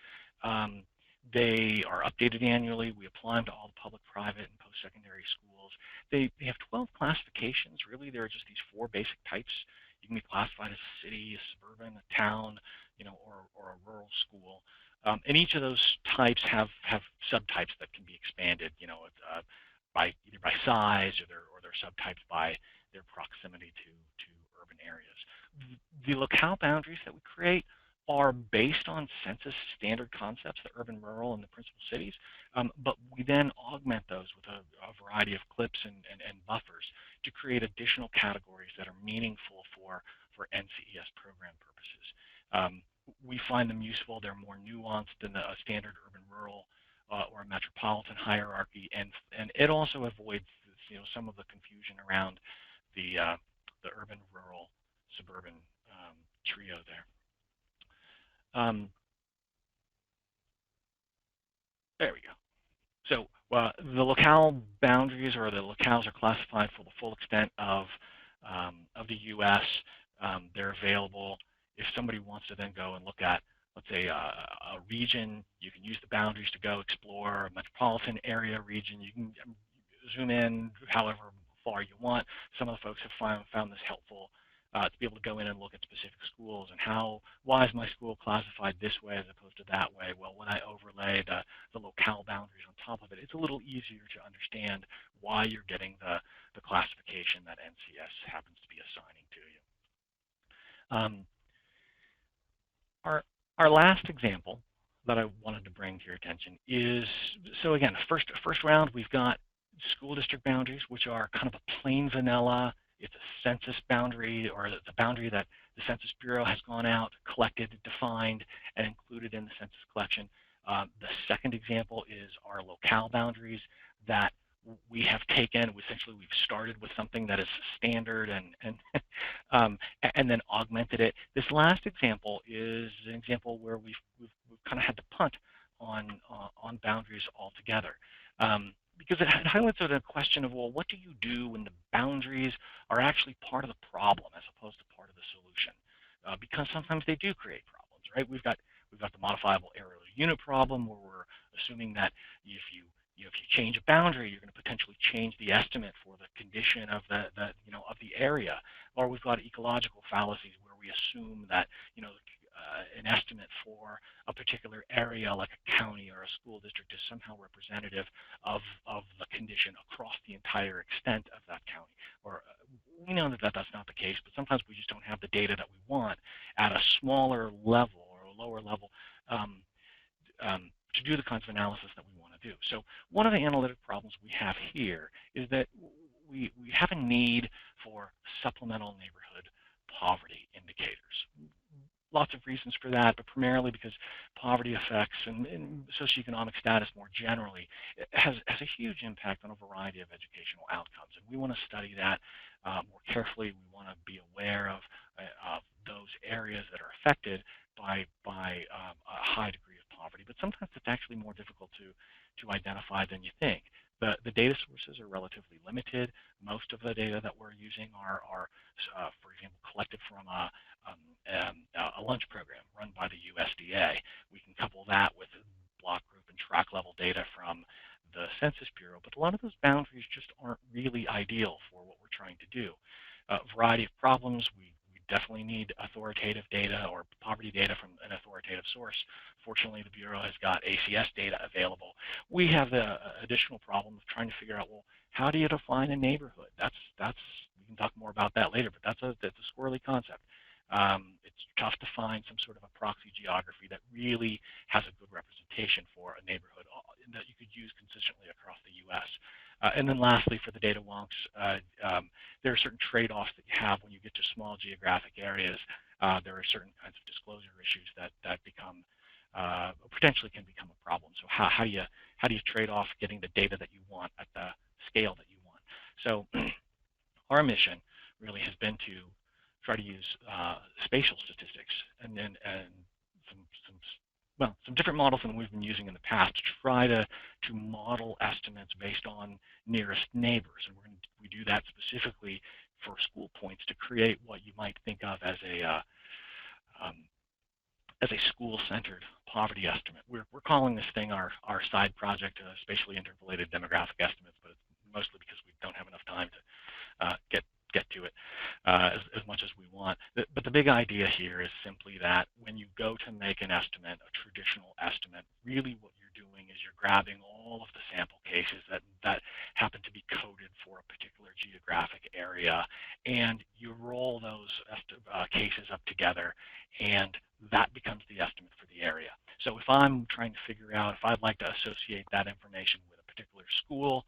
Speaker 3: They are updated annually. We apply them to all the public, private, and post-secondary schools. They have 12 classifications. Really, there are just these 4 basic types. You can be classified as a city, a suburban, a town, or a rural school. And each of those types have subtypes that can be expanded, either by size or their subtypes by their proximity to urban areas. The locale boundaries that we create are based on census standard concepts, the urban, rural, and the principal cities, but we then augment those with a variety of clips and buffers to create additional categories that are meaningful for NCES program purposes. We find them useful. They're more nuanced than a standard urban-rural or a metropolitan hierarchy, and it also avoids some of the confusion around the urban, rural, suburban trio there. There we go. So the locale boundaries, or the locales, are classified for the full extent of the U.S. They're available. If somebody wants to then go and look at, let's say, a region, you can use the boundaries to go explore a metropolitan area region. You can zoom in however far you want. Some of the folks have found this helpful to be able to go in and look at specific schools and why is my school classified this way as opposed to that way? Well, when I overlay the locale boundaries on top of it, it's a little easier to understand why you're getting the classification that NCS happens to be assigning to you. Our last example that I wanted to bring to your attention is, so again, first round, we've got school district boundaries, which are kind of a plain vanilla. It's a census boundary, or the boundary that the Census Bureau has gone out, collected, defined, and included in the census collection. The second example is our locale boundaries that we have taken. Essentially, we've started with something that is standard and then augmented it. This last example is an example where we've kind of had to punt on boundaries altogether. Because it highlights the question of, well, what do you do when the boundaries are actually part of the problem as opposed to part of the solution? Because sometimes they do create problems, right? We've got the modifiable aerial unit problem, where we're assuming that if you change a boundary, you're going to potentially change the estimate for the condition of the area. Or we've got ecological fallacies where we assume that an estimate for a particular area, like a county or a school district, is somehow representative of the condition across the entire extent of that county. Or we know that that's not the case, but sometimes we just don't have the data that we want at a smaller level or a lower level to do the kinds of analysis that we want to do. So one of the analytic problems we have here is that we have a need for supplemental neighborhood poverty indicators. Lots of reasons for that, but primarily because poverty effects and socioeconomic status more generally has a huge impact on a variety of educational outcomes. And we want to study that more carefully. We want to be aware of those areas that are affected by a high degree of poverty. But sometimes it's actually more difficult to identify than you think. The data sources are relatively limited. Most of the data that we're using are for example, collected from a lunch program run by the USDA. We can couple that with block group and track level data from the Census Bureau, but a lot of those boundaries just aren't really ideal for what we're trying to do. A variety of problems. We definitely need authoritative data or poverty data from an authoritative source. Fortunately, the Bureau has got ACS data available. We have the additional problem of trying to figure out, well, how do you define a neighborhood? We can talk more about that later, but that's a squirrely concept. It's tough to find some sort of a proxy geography that really has a good representation for a neighborhood that you could use consistently across the U.S. And then lastly, for the data wonks, there are certain trade-offs that you have when you get to small geographic areas. There are certain kinds of disclosure issues that become potentially can become a problem. So how do you trade off getting the data that you want at the scale that you want? So our mission really has been to try to use spatial statistics and some different models than we've been using in the past to try to model estimates based on nearest neighbors. And we do that specifically for school points to create what you might think of as a school-centered poverty estimate. We're calling this thing our side project, spatially interpolated demographic estimates, but it's mostly because we don't have enough time to get to it as much as we want. But the big idea here is simply that when you go to make an estimate, a traditional estimate, really what you're doing is you're grabbing all of the sample cases that happen to be coded for a particular geographic area, and you roll those cases up together, and that becomes the estimate for the area. So if I'm trying to figure out if I'd like to associate that information with a particular school,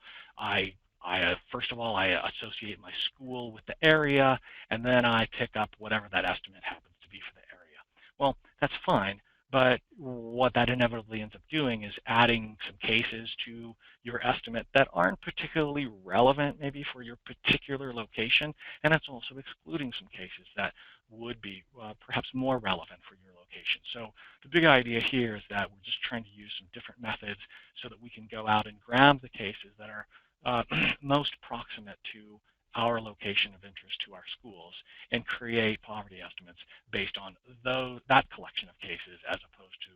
Speaker 3: first of all, I associate my school with the area, and then I pick up whatever that estimate happens to be for the area. Well, that's fine, But what that inevitably ends up doing is adding some cases to your estimate that aren't particularly relevant maybe for your particular location, and it's also excluding some cases that would be perhaps more relevant for your location. So the big idea here is that we're just trying to use some different methods so that we can go out and grab the cases that are most proximate to our location of interest to our schools and create poverty estimates based on that collection of cases, as opposed to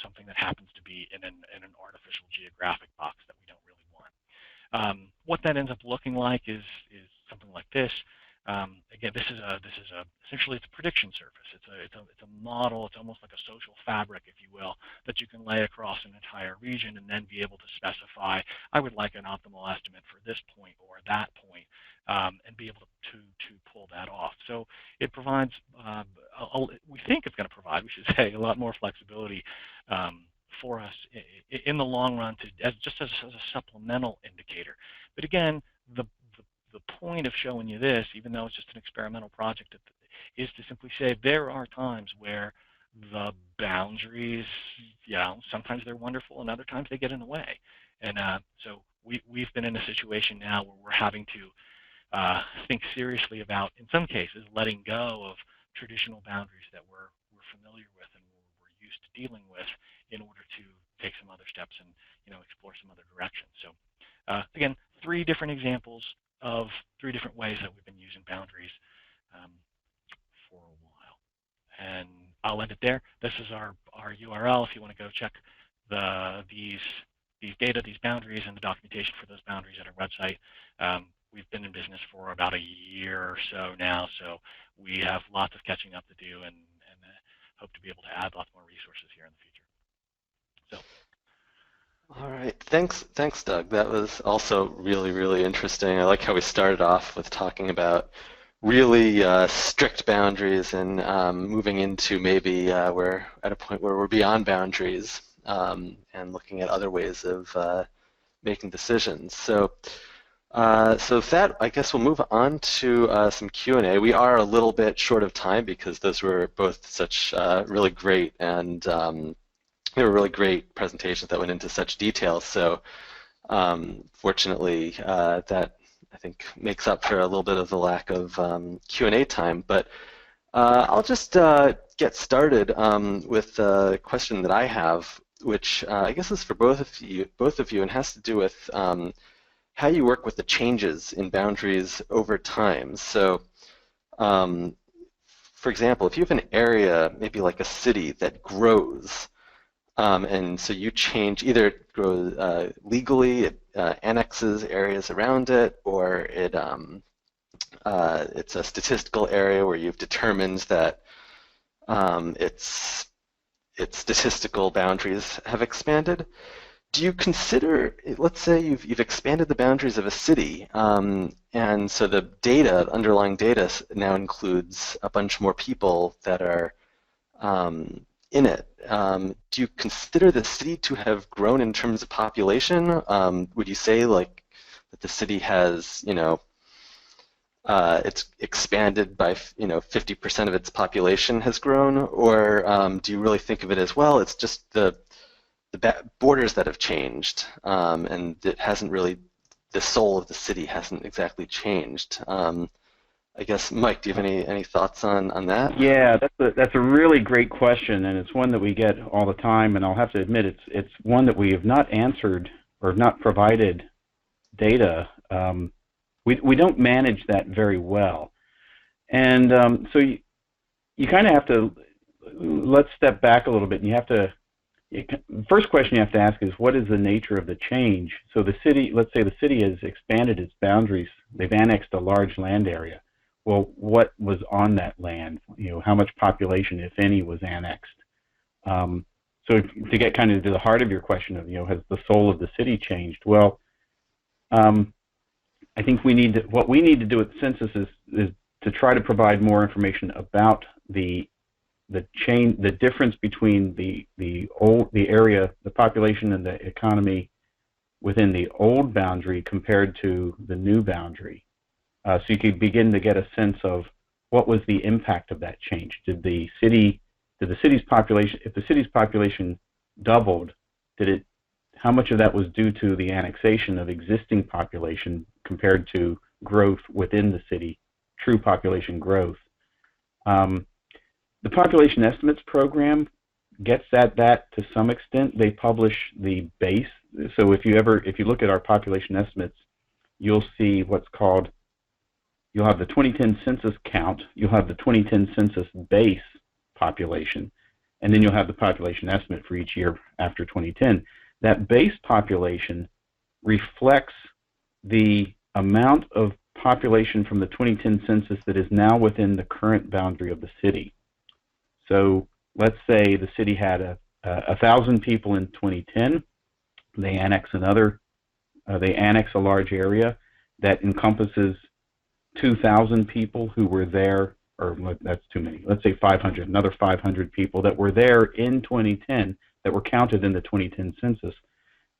Speaker 3: something that happens to be in an artificial geographic box that we don't really want. What that ends up looking like is something like this. Again, this is essentially it's a prediction surface. It's a model. It's almost like a social fabric, if you will, that you can lay across an entire region and then be able to specify, I would like an optimal estimate for this point or that point, and be able to pull that off. So it provides, we think it's going to provide, we should say, a lot more flexibility for us in the long run, just as a supplemental indicator. But again, the point of showing you this, even though it's just an experimental project, is to simply say there are times where the boundaries, sometimes they're wonderful and other times they get in the way. And so we've been in a situation now where we're having to think seriously about, in some cases, letting go of traditional boundaries that we're familiar with and we're used to dealing with in order to take some other steps and explore some other directions. So again, 3 different examples of 3 different ways that we've been using boundaries for a while. And I'll end it there. This is our URL if you want to go check these data, these boundaries, and the documentation for those boundaries at our website. We've been in business for about a year or so now, so we have lots of catching up to do, and hope to be able to add lots more resources here in the future. So.
Speaker 1: All right, thanks, Doug. That was also really, really interesting. I like how we started off with talking about really strict boundaries and moving into maybe we're at a point where we're beyond boundaries and looking at other ways of making decisions. So with that, I guess we'll move on to some Q&A. We are a little bit short of time because those were both such really great and they were really great presentations that went into such detail. So fortunately, that I think makes up for a little bit of the lack of Q&A time. But I'll just get started with a question that I have, which I guess is for both of you, and has to do with how you work with the changes in boundaries over time. So, for example, if you have an area, maybe like a city, that grows, and so you change, either it grows legally, it annexes areas around it, or it's a statistical area where you've determined that its statistical boundaries have expanded. Do you consider, let's say you've expanded the boundaries of a city, and so the data, underlying data, now includes a bunch more people that are in it. Do you consider the city to have grown in terms of population? Would you say like that the city has, it's expanded by 50% of its population has grown, or do you really think of it as, well, it's just the borders that have changed, and it hasn't really, the soul of the city hasn't exactly changed? I guess, Mike, do you have any thoughts on that?
Speaker 2: Yeah, that's a really great question, and it's one that we get all the time, and I'll have to admit it's one that we have not answered or not provided data. We don't manage that very well. And so you kind of have to, let's step back a little bit, and you have to, first question you have to ask is, what is the nature of the change? So the city, let's say the city has expanded its boundaries, they've annexed a large land area. Well, what was on that land? How much population, if any, was annexed? So to get kind of to the heart of your question of, has the soul of the city changed? Well, I think what we need to do at Census is to try to provide more information about the difference between the area, the population, and the economy within the old boundary compared to the new boundary. So you could begin to get a sense of what was the impact of that change. Did the did the city's population, if the city's population doubled, how much of that was due to the annexation of existing population compared to growth within the city, true population growth? The population estimates program gets at that to some extent. They publish the base. So if you look at our population estimates, you'll see what's called, you'll have the 2010 census count, you'll have the 2010 census base population, and then you'll have the population estimate for each year after 2010. That base population reflects the amount of population from the 2010 census that is now within the current boundary of the city. So let's say the city had 1,000 people in 2010. They annex a large area that encompasses 2,000 people who were there, or that's too many. Let's say 500, another 500 people that were there in 2010 that were counted in the 2010 census.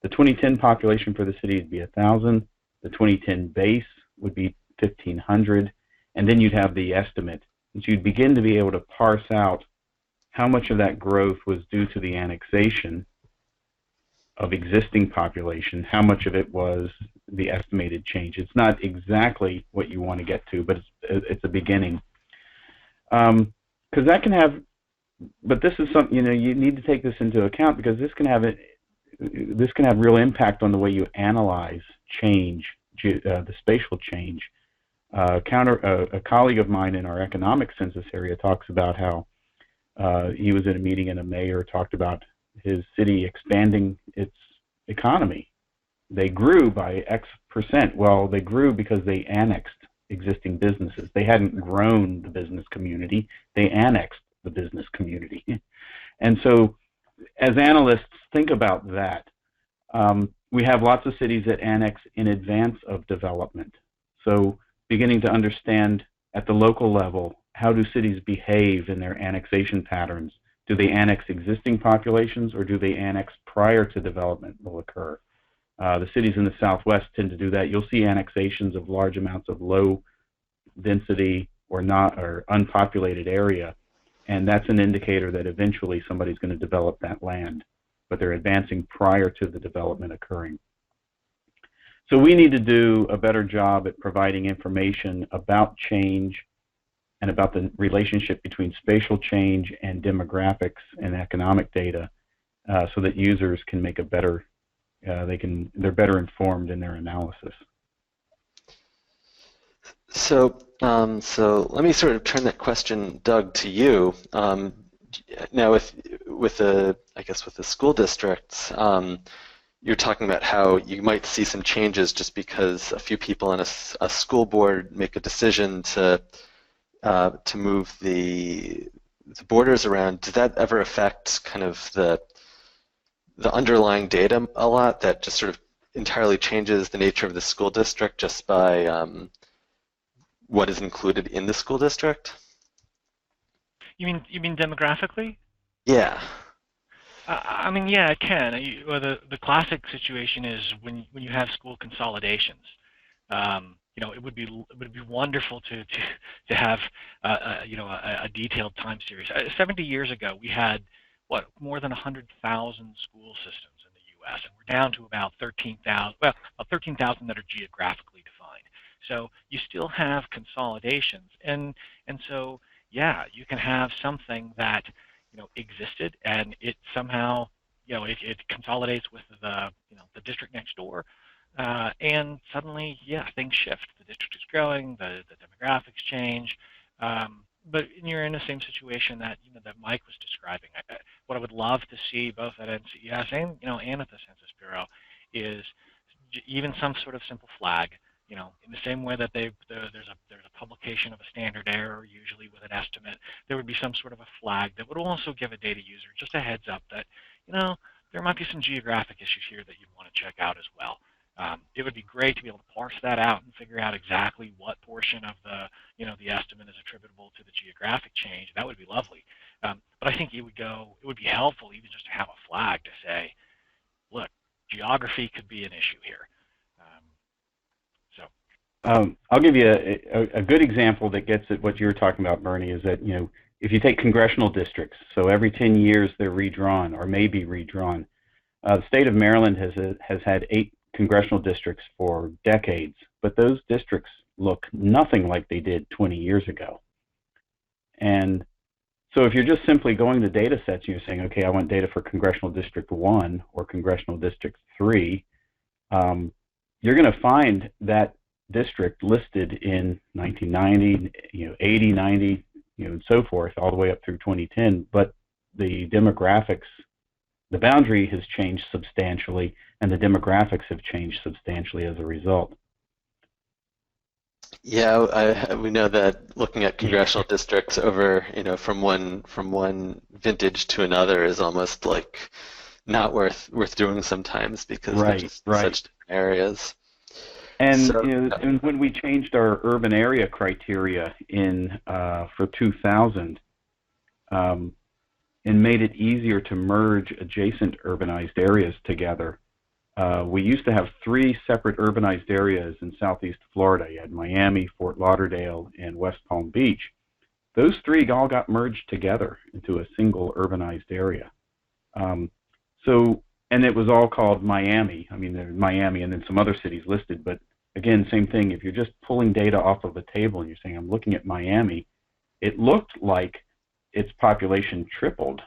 Speaker 2: The 2010 population for the city would be 1,000. The 2010 base would be 1,500, and then you'd have the estimate. And so you'd begin to be able to parse out how much of that growth was due to the annexation of existing population, how much of it was the estimated change. It's not exactly what you want to get to, but it's a beginning. Because that can have, but this is something, you need to take this into account, because this can have real impact on the way you analyze change, the spatial change. A colleague of mine in our economic census area talks about how he was at a meeting and a mayor talked about his city expanding its economy. They grew by X percent. Well, they grew because they annexed existing businesses. They hadn't grown the business community. They annexed the business community. And so as analysts think about that, we have lots of cities that annex in advance of development. So beginning to understand at the local level, how do cities behave in their annexation patterns? Do they annex existing populations, or do they annex prior to development will occur? The cities in the Southwest tend to do that. You'll see annexations of large amounts of low density or unpopulated area, and that's an indicator that eventually somebody's going to develop that land, but they're advancing prior to the development occurring. So we need to do a better job at providing information about change and about the relationship between spatial change and demographics and economic data, so that users can make a better, they're better informed in their analysis.
Speaker 1: So let me sort of turn that question, Doug, to you. Now, with the school districts, you're talking about how you might see some changes just because a few people in a school board make a decision to move the borders around. Does that ever affect kind of the underlying data a lot, that just sort of entirely changes the nature of the school district just by what is included in the school district?
Speaker 3: You mean demographically?
Speaker 1: Yeah.
Speaker 3: I mean, yeah, it can. The classic situation is when you have school consolidations. It would be wonderful to have a detailed time series. 70 years ago, we had more than 100,000 school systems in the U.S., and we're down to about 13,000. Well, about 13,000 that are geographically defined. So you still have consolidations, and so yeah, you can have something that existed, and it somehow it consolidates with the district next door. And suddenly, yeah, things shift. The district is growing, the demographics change, but you're in the same situation that that Mike was describing. What I would love to see both at NCES and and at the Census Bureau is even some sort of simple flag. In the same way that there's a publication of a standard error, usually with an estimate, there would be some sort of a flag that would also give a data user just a heads up that there might be some geographic issues here that you'd want to check out as well. It would be great to be able to parse that out and figure out exactly what portion of the the estimate is attributable to the geographic change. That would be lovely. But I think it would be helpful even just to have a flag to say, look, geography could be an issue here.
Speaker 2: I'll give you a good example that gets at what you were talking about, Bernie, is that if you take congressional districts, so every 10 years they're redrawn or may be redrawn. The state of Maryland has had 8 congressional districts for decades, but those districts look nothing like they did 20 years ago. And so if you're just simply going to data sets and you're saying, okay, I want data for Congressional District 1 or Congressional District 3, you're going to find that district listed in 1990, 80, 90, and so forth, all the way up through 2010, but the demographics, the boundary has changed substantially, and the demographics have changed substantially as a result.
Speaker 1: Yeah, we know that looking at congressional districts over, from one vintage to another is almost like not worth doing sometimes because they're just such different areas.
Speaker 2: And so, and when we changed our urban area criteria for 2000, and made it easier to merge adjacent urbanized areas together. We used to have 3 separate urbanized areas in southeast Florida. You had Miami, Fort Lauderdale, and West Palm Beach. Those 3 all got merged together into a single urbanized area. And it was all called Miami. I mean, there's Miami and then some other cities listed, but again, same thing. If you're just pulling data off of a table and you're saying, I'm looking at Miami, it looked like its population tripled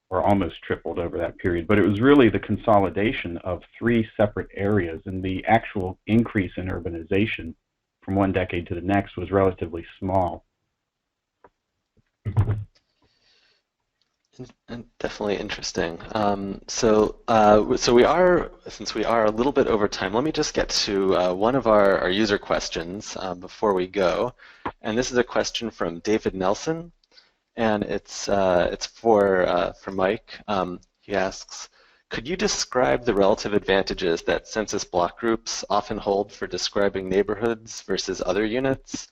Speaker 2: or almost tripled over that period, but it was really the consolidation of 3 separate areas, and the actual increase in urbanization from one decade to the next was relatively small.
Speaker 1: And definitely interesting. So we are, since we are a little bit over time, let me just get to one of our user questions before we go. And this is a question from David Nelson, and it's for Mike. He asks, could you describe the relative advantages that census block groups often hold for describing neighborhoods versus other units?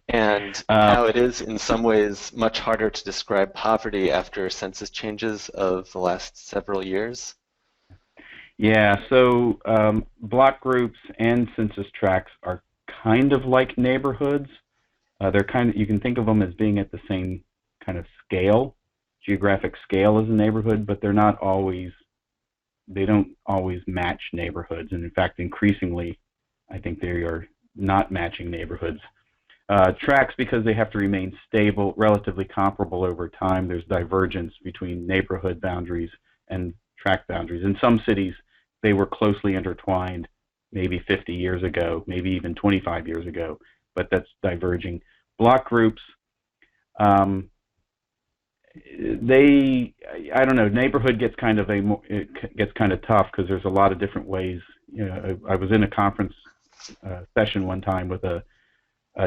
Speaker 1: And how it is in some ways much harder to describe poverty after census changes of the last several years?
Speaker 2: Yeah, so block groups and census tracts are kind of like neighborhoods. They're you can think of them as being at the same kind of scale, geographic scale as a neighborhood, but they don't always match neighborhoods. And in fact, increasingly, I think they are not matching neighborhoods. Tracts, because they have to remain stable, relatively comparable over time, there's divergence between neighborhood boundaries and tract boundaries. In some cities, they were closely intertwined maybe 50 years ago, maybe even 25 years ago, but that's diverging. Block groups, I don't know, neighborhood gets kind of tough because there's a lot of different ways. I was in a conference session one time with a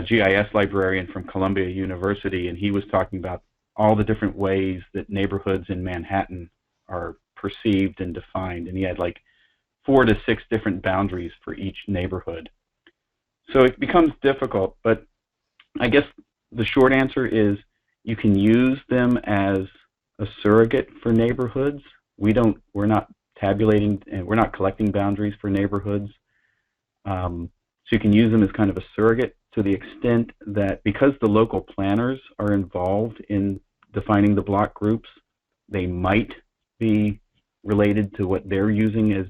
Speaker 2: GIS librarian from Columbia University, and he was talking about all the different ways that neighborhoods in Manhattan are perceived and defined, and he had like 4 to 6 different boundaries for each neighborhood. So it becomes difficult, but I guess the short answer is you can use them as a surrogate for neighborhoods. We're not tabulating and we're not collecting boundaries for neighborhoods. So you can use them as kind of a surrogate, to the extent that because the local planners are involved in defining the block groups, they might be related to what they're using as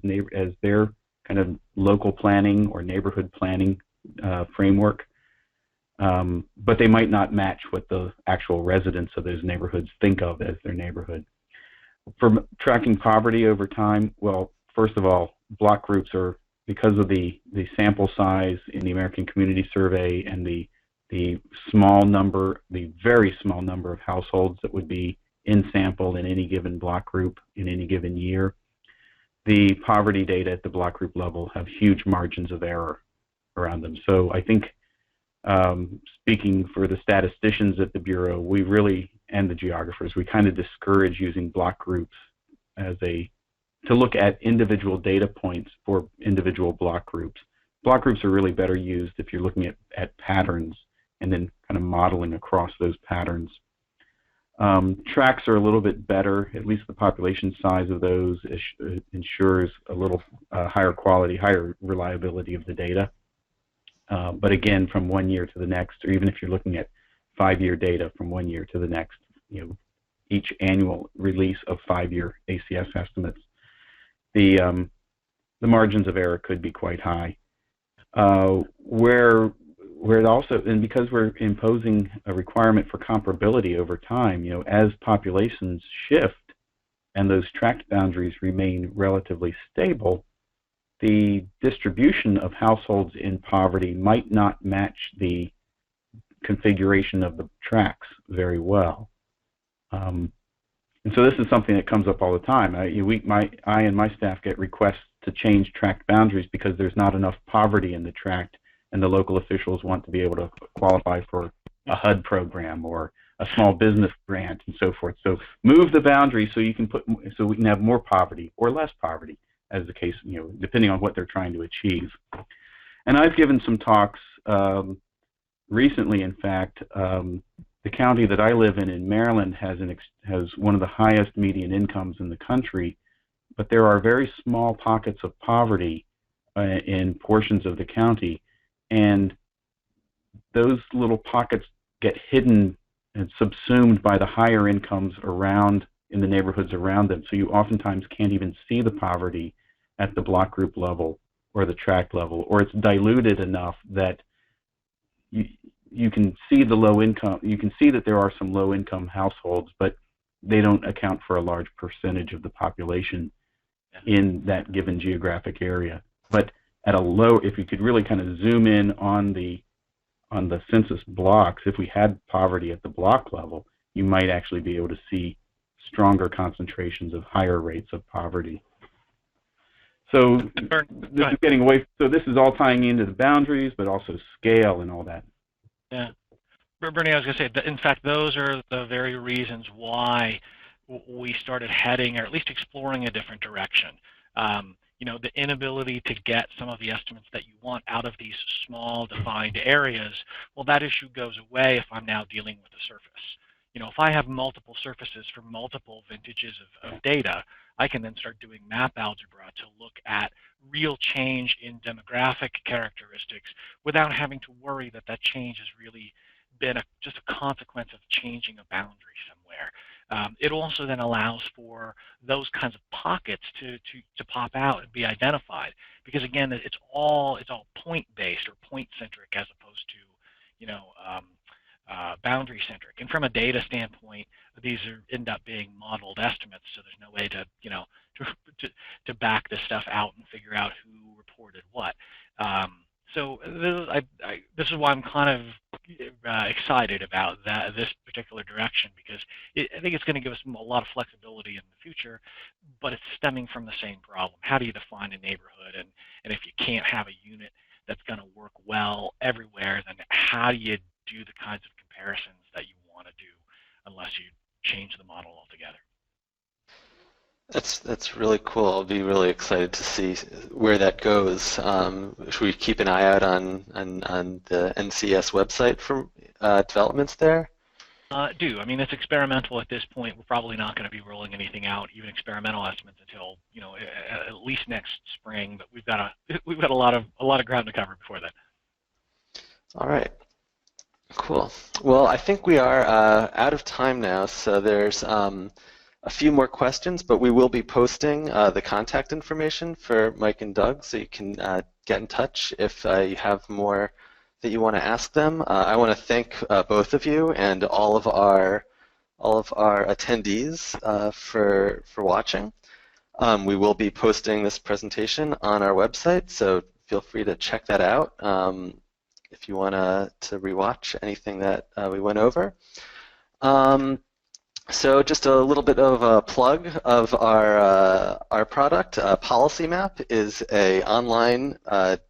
Speaker 2: their kind of local planning or neighborhood planning framework, but they might not match what the actual residents of those neighborhoods think of as their neighborhood. For tracking poverty over time, well, first of all, block groups are, because of the sample size in the American Community Survey and the very small number of households that would be in sample in any given block group in any given year, the poverty data at the block group level have huge margins of error around them. So I think, speaking for the statisticians at the Bureau, and the geographers, we kind of discourage using block groups to look at individual data points for individual block groups. Block groups are really better used if you're looking at patterns and then kind of modeling across those patterns. Tracts are a little bit better, at least the population size of those ensures a little higher quality, higher reliability of the data. But again, from one year to the next, or even if you're looking at 5-year data from one year to the next, each annual release of 5-year ACS estimates, the margins of error could be quite high. Where it also, and because we're imposing a requirement for comparability over time, as populations shift and those tract boundaries remain relatively stable, the distribution of households in poverty might not match the configuration of the tracts very well. And so this is something that comes up all the time. I and my staff get requests to change tract boundaries because there's not enough poverty in the tract, and the local officials want to be able to qualify for a HUD program or a small business grant and so forth. So move the boundary so we can have more poverty or less poverty, as the case, depending on what they're trying to achieve. And I've given some talks recently. In fact, the county that I live in Maryland, has one of the highest median incomes in the country, but there are very small pockets of poverty in portions of the county, and those little pockets get hidden and subsumed by the higher incomes around in the neighborhoods around them. So you oftentimes can't even see the poverty at the block group level or the tract level, or it's diluted enough that you can see the low income. You can see that there are some low income households, but they don't account for a large percentage of the population in that given geographic area. But at a low, if you could really kind of zoom in on the census blocks, if we had poverty at the block level, you might actually be able to see stronger concentrations of higher rates of poverty. So this is getting away. So this is all tying into the boundaries, but also scale and all that.
Speaker 3: Yeah, Bernie, I was going to say that, in fact, those are the very reasons why we started heading, or at least exploring, a different direction. The inability to get some of the estimates that you want out of these small defined areas, well, that issue goes away if I'm now dealing with a surface. If I have multiple surfaces for multiple vintages of data, I can then start doing map algebra to look at real change in demographic characteristics without having to worry that that change has really been just a consequence of changing a boundary somewhere. It also then allows for those kinds of pockets to pop out and be identified, because again, it's all point-based or point-centric as opposed to boundary-centric. And from a data standpoint, these end up being modeled estimates, so there's no way to to back this stuff out and figure out who reported what. So this is why I'm kind of excited about this particular direction, because I think it's going to give us a lot of flexibility in the future, but it's stemming from the same problem. How do you define a neighborhood? And if you can't have a unit that's going to work well everywhere, then how do you do the kinds of comparisons that you want to do unless you change the model altogether?
Speaker 1: That's really cool. I'll be really excited to see where that goes. Should we keep an eye out on the NCS website for developments there?
Speaker 3: Do. I mean, it's experimental at this point. We're probably not going to be rolling anything out, even experimental estimates, until at least next spring. But we've got a lot of ground to cover before then. All
Speaker 1: right. Cool. Well, I think we are out of time now, so there's a few more questions, but we will be posting the contact information for Mike and Doug, so you can get in touch if you have more that you want to ask them. I want to thank both of you and all of our attendees for watching. We will be posting this presentation on our website, so feel free to check that out if you want to rewatch anything that we went over. So just a little bit of a plug of our product. PolicyMap is an online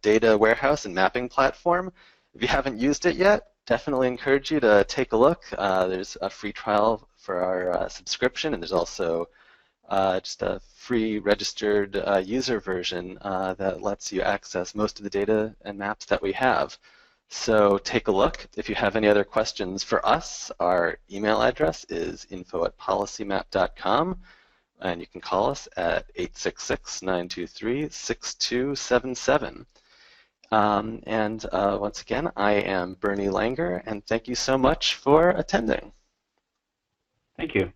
Speaker 1: data warehouse and mapping platform. If you haven't used it yet, definitely encourage you to take a look. There's a free trial for our subscription, and there's also just a free registered user version that lets you access most of the data and maps that we have. So take a look. If you have any other questions for us, our email address is info@policymap.com, and you can call us at 866-923-6277. Once again, I am Bernie Langer, and thank you so much for attending.
Speaker 2: Thank you.